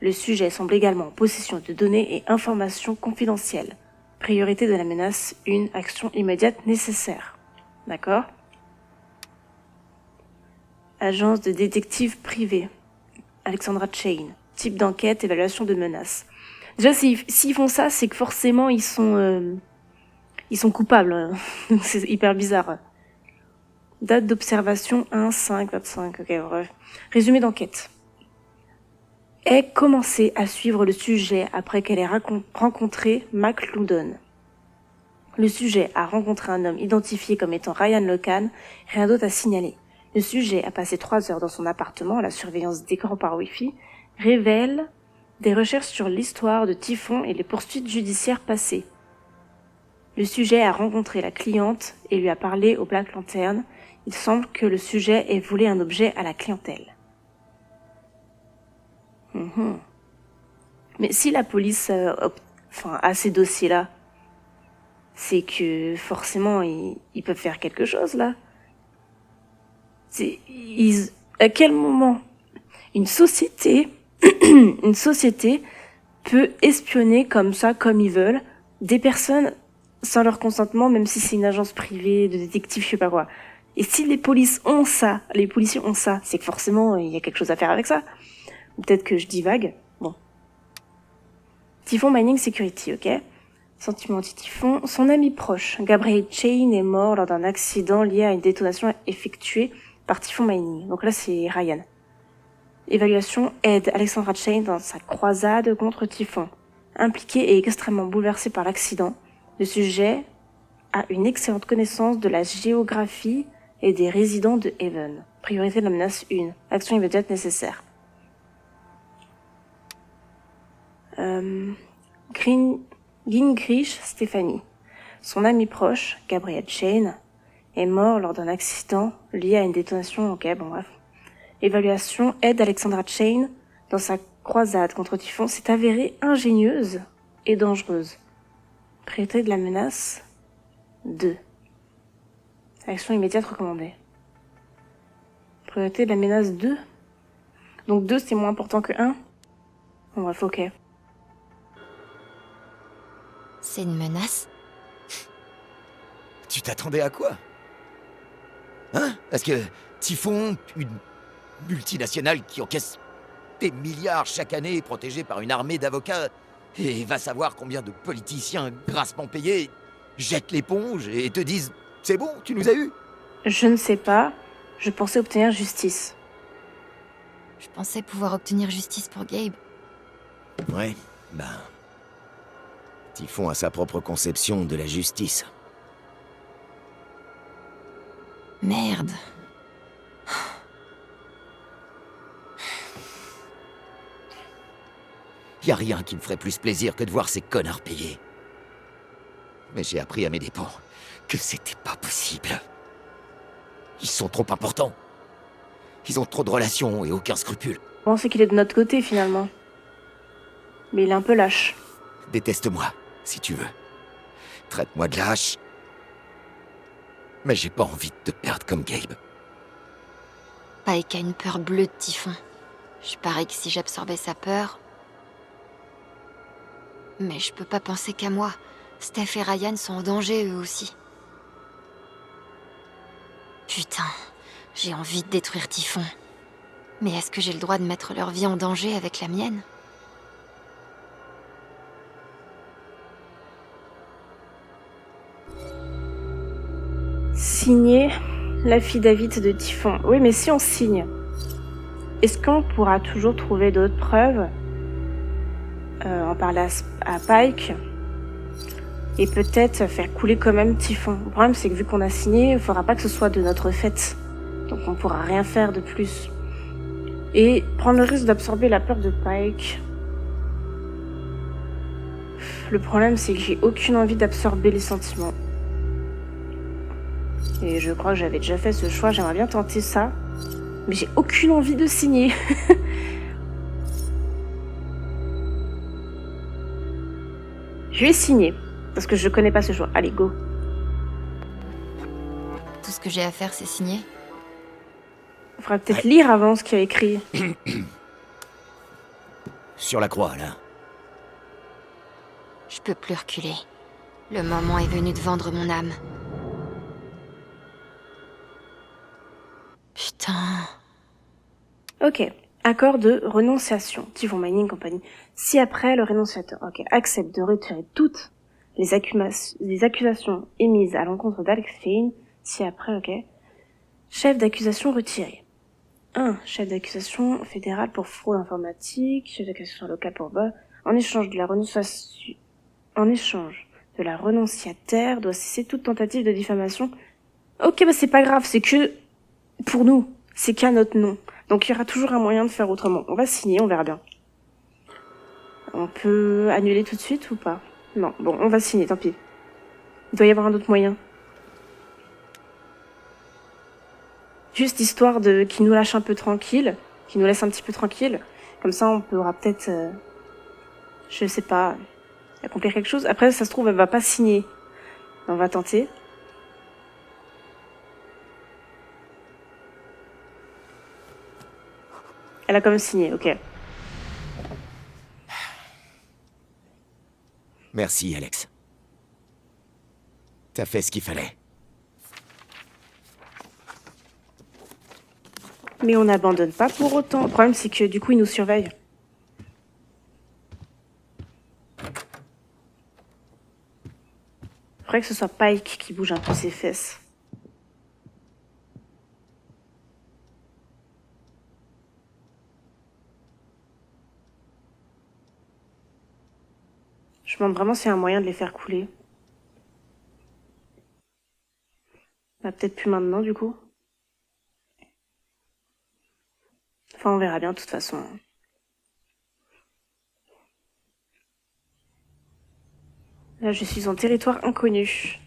Le sujet semble également en possession de données et informations confidentielles. Priorité de la menace, une action immédiate nécessaire. D'accord ? Agence de détective privée. Alexandra Chain. Type d'enquête, évaluation de menace. Déjà, s'ils font ça, c'est que forcément, ils sont coupables. C'est hyper bizarre. Date d'observation 1-5-25. Ok, bref. Résumé d'enquête. Ait commencé à suivre le sujet après qu'elle ait rencontré Mac Loudon. Le sujet a rencontré un homme identifié comme étant Ryan Locan, rien d'autre à signaler. Le sujet a passé 3 heures dans son appartement, la surveillance d'écran par Wi-Fi révèle des recherches sur l'histoire de Typhon et les poursuites judiciaires passées. Le sujet a rencontré la cliente et lui a parlé au Black Lantern. Il semble que le sujet ait volé un objet à la clientèle. Mais si la police a ces dossiers-là, c'est que forcément ils peuvent faire quelque chose là. À quel moment une société peut espionner comme ça, comme ils veulent, des personnes sans leur consentement, même si c'est une agence privée de détective, je sais pas quoi. Et si les policiers ont ça, c'est que forcément il y a quelque chose à faire avec ça. Ou peut-être que je divague. Bon. Typhon Mining Security, ok. Sentiment anti-typhon. Son ami proche, Gabriel Chain, est mort lors d'un accident lié à une détonation effectuée par Typhon Mining. Donc là, c'est Ryan. Évaluation aide Alexandra Chain dans sa croisade contre Typhon. Impliqué et extrêmement bouleversé par l'accident, le sujet a une excellente connaissance de la géographie et des résidents de Haven. Priorité de la menace 1. Action immédiate nécessaire. Gingrich Stéphanie. Son ami proche, Gabriel Chain, est mort lors d'un accident lié à une détonation. Ok, bon bref. Évaluation aide Alexandra Chain dans sa croisade contre Typhon s'est avérée ingénieuse et dangereuse. Priorité de la menace 2. Action immédiate recommandée. Priorité de la menace 2. Donc 2 c'est moins important que 1. Bon bref, ok. C'est une menace? Tu t'attendais à quoi? Hein? Parce que Typhon, une multinationale qui encaisse des milliards chaque année, protégée par une armée d'avocats, et va savoir combien de politiciens grassement payés jettent l'éponge et te disent « C'est bon, tu nous as eus !» Je ne sais pas. Je pensais obtenir justice. Je pensais pouvoir obtenir justice pour Gabe. Ouais, Typhon a sa propre conception de la justice. Merde. Y a rien qui me ferait plus plaisir que de voir ces connards payés. Mais j'ai appris à mes dépens que c'était pas possible. Ils sont trop importants. Ils ont trop de relations et aucun scrupule. Je pensais qu'il est de notre côté finalement. Mais il est un peu lâche. Déteste-moi, si tu veux. Traite-moi de lâche. Mais j'ai pas envie de te perdre comme Gabe. Pike a une peur bleue de Typhon. Je parie que si j'absorbais sa peur... Mais je peux pas penser qu'à moi. Steph et Ryan sont en danger eux aussi. Putain, j'ai envie de détruire Typhon. Mais est-ce que j'ai le droit de mettre leur vie en danger avec la mienne ? Signer l'affidavit de Typhon. Oui, mais si on signe, est-ce qu'on pourra toujours trouver d'autres preuves? En parler à Pike et peut-être faire couler quand même Typhon. Le problème, c'est que vu qu'on a signé, il ne faudra pas que ce soit de notre fait. Donc on ne pourra rien faire de plus. Et prendre le risque d'absorber la peur de Pike. Le problème, c'est que j'ai aucune envie d'absorber les sentiments. Et je crois que j'avais déjà fait ce choix, j'aimerais bien tenter ça. Mais j'ai aucune envie de signer. Je vais signer, parce que je connais pas ce choix. Allez, go. Tout ce que j'ai à faire, c'est signer. Il faudra peut-être lire avant ce qu'il y a écrit. Sur la croix, là. Je peux plus reculer. Le moment est venu de vendre mon âme. Putain. Ok. Accord de renonciation. Typhon Mining Company. Si après le rénonciateur, accepte de retirer toutes les accusations émises à l'encontre d'Alex Fane, si après, chef d'accusation retiré. 1. Chef d'accusation fédéral pour fraude informatique, chef d'accusation local pour vol. En échange de la renonciataire doit cesser toute tentative de diffamation. Ok, c'est pas grave, c'est que pour nous, c'est qu'à notre nom. Donc il y aura toujours un moyen de faire autrement. On va signer, on verra bien. On peut annuler tout de suite ou pas? Non, bon, on va signer, tant pis. Il doit y avoir un autre moyen. Juste histoire de qu'il nous lâche un peu tranquille, qu'il nous laisse un petit peu tranquille. Comme ça, on pourra peut-être, je sais pas, accomplir quelque chose. Après, ça se trouve, elle va pas signer. On va tenter. Elle a quand même signé, ok. Merci, Alex. T'as fait ce qu'il fallait. Mais on n'abandonne pas pour autant. Le problème, c'est que du coup, ils nous surveillent. Faudrait que ce soit Pike qui bouge un peu ses fesses. Je me demande vraiment s'il y a un moyen de les faire couler. Bah, peut-être plus maintenant, du coup. Enfin, on verra bien, de toute façon. Là, je suis en territoire inconnu.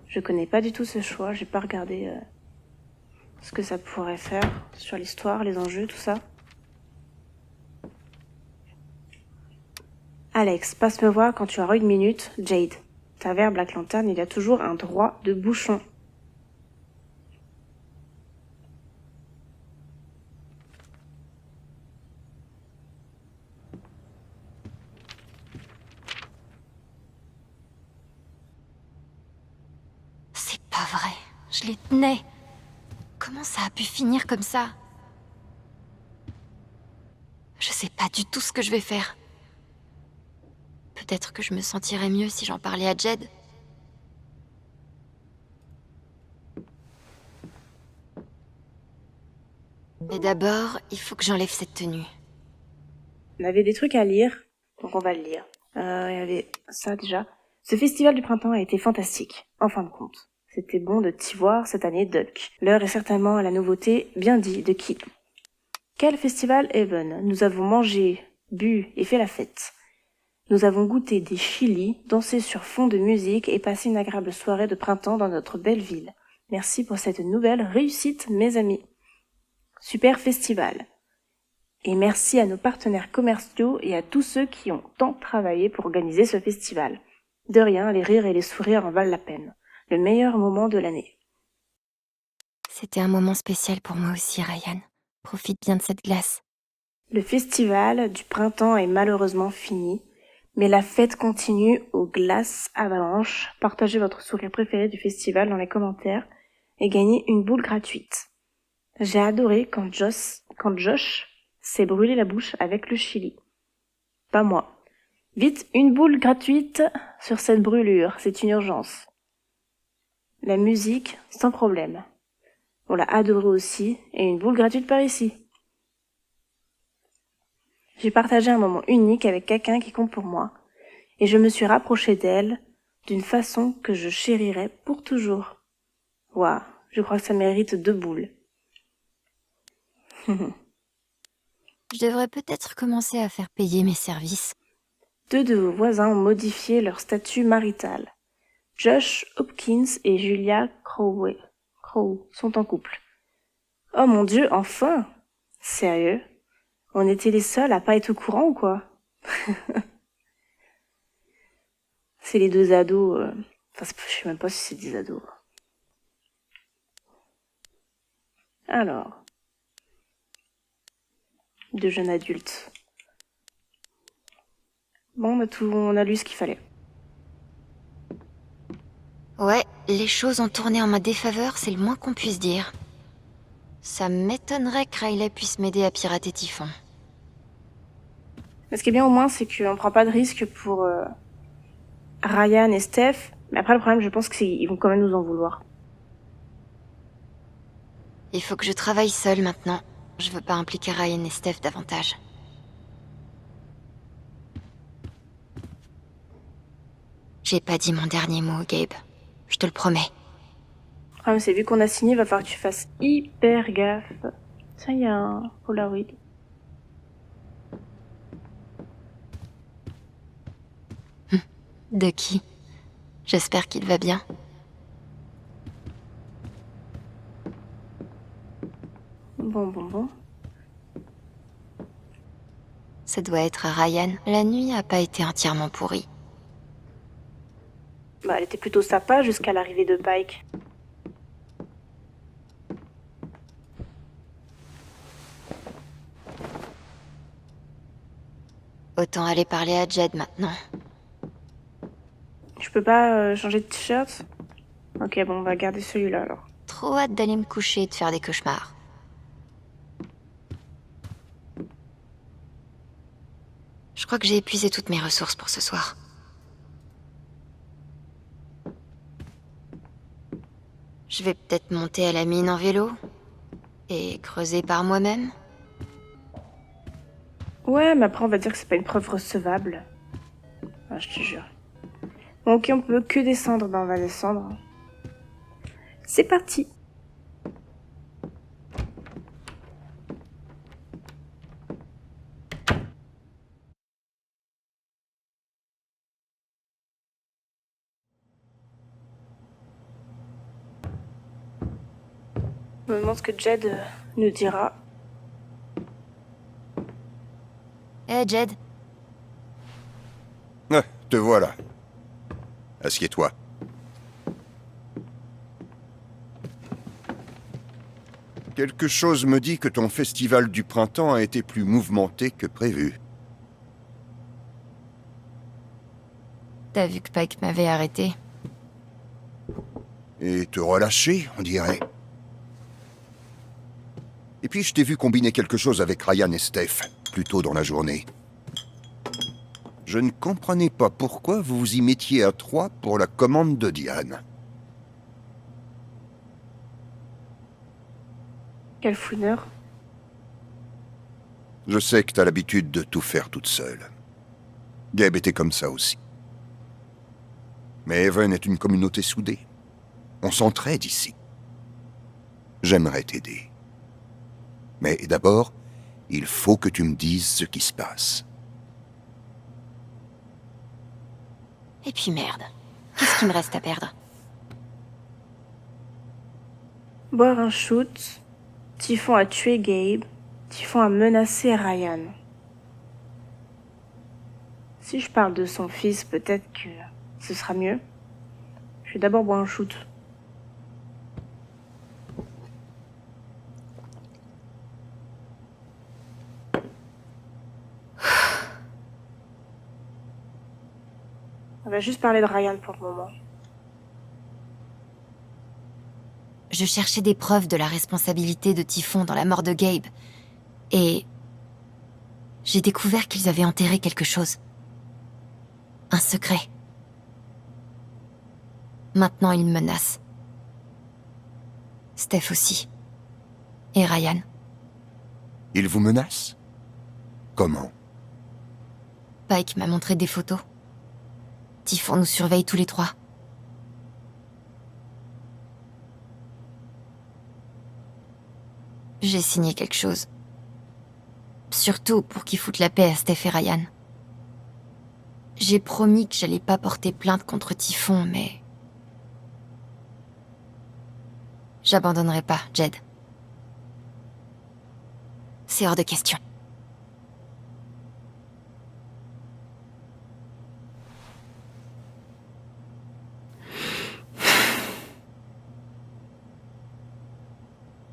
Je connais pas du tout ce choix. J'ai pas regardé ce que ça pourrait faire sur l'histoire, les enjeux, tout ça. Alex, passe me voir quand tu auras 1 minute. Jade. Travers Black Lantern, il y a toujours un droit de bouchon. C'est pas vrai. Je les tenais. Comment ça a pu finir comme ça? Je sais pas du tout ce que je vais faire. Peut-être que je me sentirais mieux si j'en parlais à Jed. Mais d'abord, il faut que j'enlève cette tenue. On avait des trucs à lire, donc on va le lire. Il y avait ça déjà. Ce festival du printemps a été fantastique, en fin de compte. C'était bon de t'y voir cette année, Duck. L'heure est certainement à la nouveauté, bien dit, de qui? Quel festival, Even? Nous avons mangé, bu et fait la fête. Nous avons goûté des chilis, dansé sur fond de musique et passé une agréable soirée de printemps dans notre belle ville. Merci pour cette nouvelle réussite, mes amis. Super festival. Et merci à nos partenaires commerciaux et à tous ceux qui ont tant travaillé pour organiser ce festival. De rien, les rires et les sourires en valent la peine. Le meilleur moment de l'année. C'était un moment spécial pour moi aussi, Ryan. Profite bien de cette glace. Le festival du printemps est malheureusement fini. Mais la fête continue aux glaces avalanches. Partagez votre sourire préféré du festival dans les commentaires et gagnez une boule gratuite. J'ai adoré quand Josh s'est brûlé la bouche avec le chili. Pas moi. Vite, une boule gratuite sur cette brûlure, c'est une urgence. La musique, sans problème. On l'a adoré aussi, et une boule gratuite par ici. J'ai partagé un moment unique avec quelqu'un qui compte pour moi, et je me suis rapprochée d'elle d'une façon que je chérirai pour toujours. Waouh, je crois que ça mérite 2 boules. Je devrais peut-être commencer à faire payer mes services. Deux de vos voisins ont modifié leur statut marital. Josh Hopkins et Julia Crowe sont en couple. Oh mon Dieu, enfin! Sérieux? On était les seuls à pas être au courant ou quoi? C'est les deux ados. Enfin, je sais même pas si c'est des ados. Alors. Deux jeunes adultes. Bon, on a lu ce qu'il fallait. Ouais, les choses ont tourné en ma défaveur, c'est le moins qu'on puisse dire. Ça m'étonnerait que Riley puisse m'aider à pirater Typhon. Mais ce qui est bien au moins, c'est qu'on prend pas de risque pour Ryan et Steph. Mais après, le problème, je pense qu'ils vont quand même nous en vouloir. Il faut que je travaille seule maintenant. Je veux pas impliquer Ryan et Steph davantage. J'ai pas dit mon dernier mot, Gabe. Je te le promets. Ah, mais c'est vu qu'on a signé, va falloir que tu fasses hyper gaffe. Tiens, il y a un Polaroid. De qui? J'espère qu'il va bien. Bon. Ça doit être à Ryan. La nuit a pas été entièrement pourrie. Bah, elle était plutôt sympa jusqu'à l'arrivée de Pike. Autant aller parler à Jed maintenant. Je peux pas changer de t-shirt? Ok, bon, on va garder celui-là alors. Trop hâte d'aller me coucher et de faire des cauchemars. Je crois que j'ai épuisé toutes mes ressources pour ce soir. Je vais peut-être monter à la mine en vélo et creuser par moi-même. Ouais, mais après on va dire que c'est pas une preuve recevable. Ah, je te jure. Bon, ok, on peut que descendre, ben on va descendre. C'est parti. Je me demande ce que Jed nous dira. Hé, Jed. Ah, te voilà. Assieds-toi. Quelque chose me dit que ton festival du printemps a été plus mouvementé que prévu. T'as vu que Pike m'avait arrêté? Et te relâcher, on dirait. Et puis je t'ai vu combiner quelque chose avec Ryan et Steph, plus tôt dans la journée. Je ne comprenais pas pourquoi vous vous y mettiez à trois pour la commande de Diane. Quel fouineur. Je sais que t'as l'habitude de tout faire toute seule. Gabe était comme ça aussi. Mais Haven est une communauté soudée. On s'entraide ici. J'aimerais t'aider. Mais d'abord, il faut que tu me dises ce qui se passe. Et puis merde. Qu'est-ce qu'il me reste à perdre? Boire un shoot. Typhon a tué Gabe. Typhon a menacé Ryan. Si je parle de son fils, peut-être que ce sera mieux. Je vais d'abord boire un shoot. On va juste parler de Ryan pour le moment. Je cherchais des preuves de la responsabilité de Typhon dans la mort de Gabe. Et... j'ai découvert qu'ils avaient enterré quelque chose. Un secret. Maintenant, ils me menacent. Steph aussi. Et Ryan. Il vous menace? Comment? Pike m'a montré des photos. Typhon nous surveille tous les trois. J'ai signé quelque chose. Surtout pour qu'ils foutent la paix à Steph et Ryan. J'ai promis que j'allais pas porter plainte contre Typhon, mais... J'abandonnerai pas, Jed. C'est hors de question.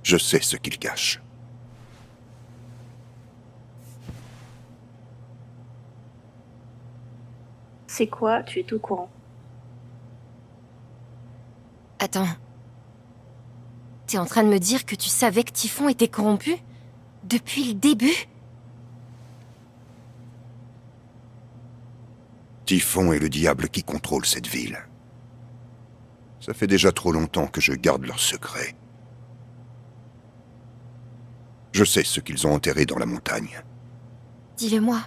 Je sais ce qu'il cache. C'est quoi? Tu es au courant? Attends. T'es en train de me dire que tu savais que Typhon était corrompu? Depuis le début? Typhon est le diable qui contrôle cette ville. Ça fait déjà trop longtemps que je garde leur secret. Je sais ce qu'ils ont enterré dans la montagne. Dis-le-moi.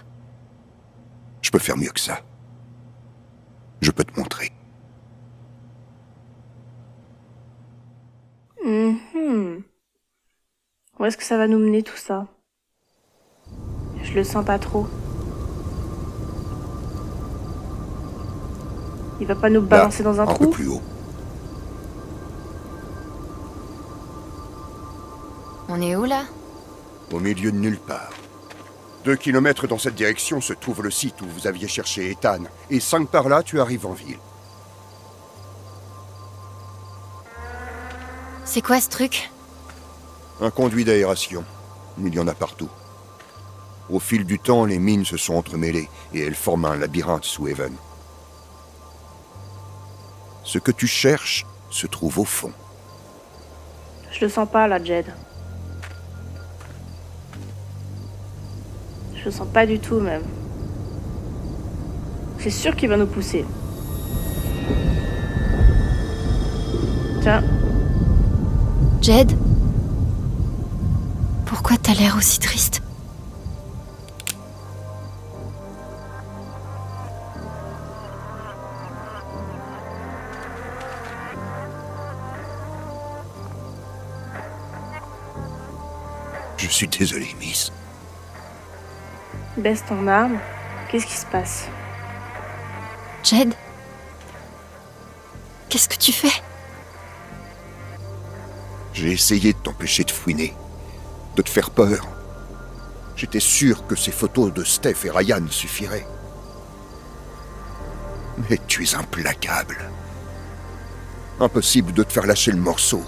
Je peux faire mieux que ça. Je peux te montrer. Où est-ce que ça va nous mener tout ça? Je le sens pas trop. Il va pas nous balancer dans un trou? Un peu plus haut. On est où là? Au milieu de nulle part. 2 kilomètres dans cette direction se trouve le site où vous aviez cherché Ethan, et 5 par là, tu arrives en ville. C'est quoi ce truc? Un conduit d'aération. Il y en a partout. Au fil du temps, les mines se sont entremêlées, et elles forment un labyrinthe sous Haven. Ce que tu cherches se trouve au fond. Je le sens pas là, Jed. Je le sens pas du tout même. C'est sûr qu'il va nous pousser. Tiens. Jed? Pourquoi t'as l'air aussi triste? Je suis désolé, Miss. Baisse ton arme. Qu'est-ce qui se passe? Jed? Qu'est-ce que tu fais? J'ai essayé de t'empêcher de fouiner, de te faire peur. J'étais sûr que ces photos de Steph et Ryan suffiraient. Mais tu es implacable. Impossible de te faire lâcher le morceau.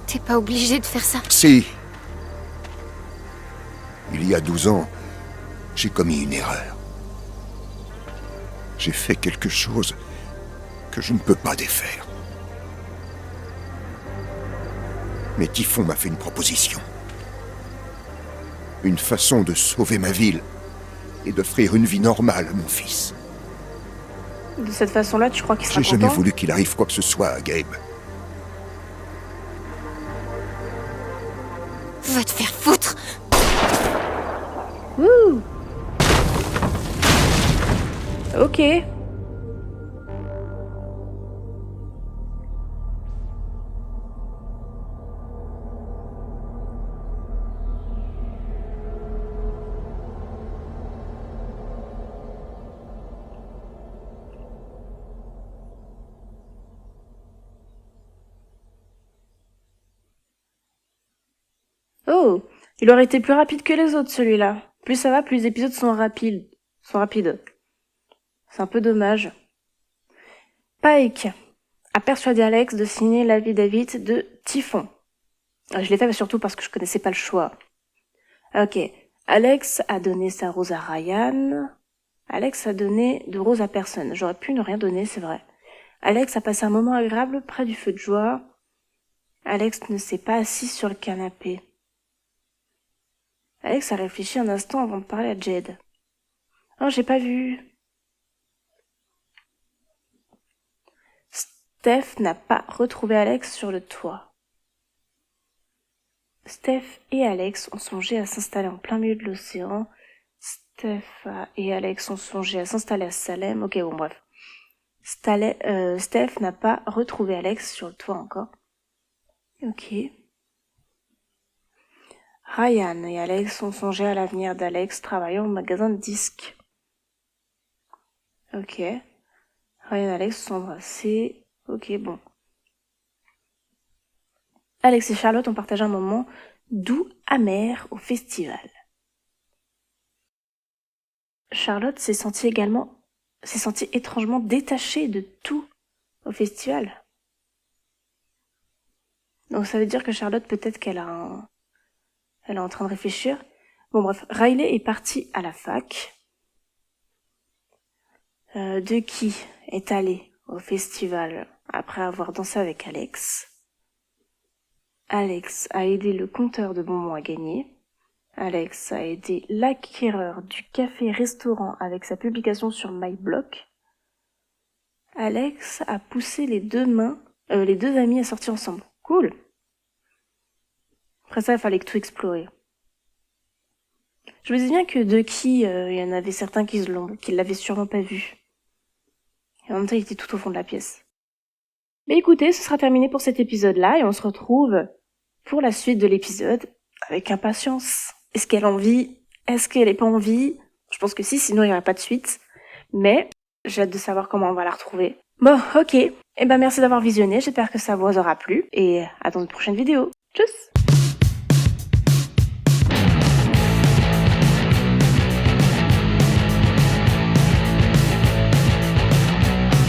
T'es pas obligé de faire ça. Si. Il y a 12 ans, j'ai commis une erreur. J'ai fait quelque chose que je ne peux pas défaire. Mais Typhon m'a fait une proposition. Une façon de sauver ma ville et d'offrir une vie normale à mon fils. De cette façon-là, tu crois qu'il sera J'ai content? jamais voulu qu'il arrive quoi que ce soit à Gabe. Va te faire foutre! Wouh! Ok. Oh, il aurait été plus rapide que les autres, celui-là. Plus ça va, plus les épisodes sont rapides. C'est un peu dommage. Pike a persuadé Alex de signer l'affidavit de Typhon. Je l'ai fait surtout parce que je connaissais pas le choix. Ok. Alex a donné sa rose à Ryan. Alex a donné de rose à personne. J'aurais pu ne rien donner, c'est vrai. Alex a passé un moment agréable près du feu de joie. Alex ne s'est pas assis sur le canapé. Alex a réfléchi un instant avant de parler à Jed. Oh, j'ai pas vu. Steph n'a pas retrouvé Alex sur le toit. Steph et Alex ont songé à s'installer en plein milieu de l'océan. Steph et Alex ont songé à s'installer à Salem. Ok, bon, bref. Steph n'a pas retrouvé Alex sur le toit encore. Ok. Ryan et Alex ont songé à l'avenir d'Alex travaillant au magasin de disques. Ok. Ryan et Alex sont embrassés. Ok, bon. Alex et Charlotte ont partagé un moment doux, amer au festival. Charlotte s'est sentie étrangement détachée de tout au festival. Donc ça veut dire que Charlotte, peut-être qu'elle elle est en train de réfléchir. Bon bref, Riley est parti à la fac. Ducky est allé au festival après avoir dansé avec Alex. Alex a aidé le compteur de bonbons à gagner. Alex a aidé l'acquéreur du café-restaurant avec sa publication sur MyBlock. Alex a poussé les deux amis à sortir ensemble. Cool. Après ça, il fallait que tout explorer. Je me souviens que Ducky, il y en avait certains qui l'avaient sûrement pas vu. Et en même temps, il était tout au fond de la pièce. Mais écoutez, ce sera terminé pour cet épisode-là et on se retrouve pour la suite de l'épisode avec impatience. Est-ce qu'elle a envie? Est-ce qu'elle n'est pas en vie? Je pense que si, sinon il n'y aurait pas de suite. Mais j'ai hâte de savoir comment on va la retrouver. Bon, ok. Eh ben merci d'avoir visionné, j'espère que ça vous aura plu. Et à dans une prochaine vidéo. Tchuss!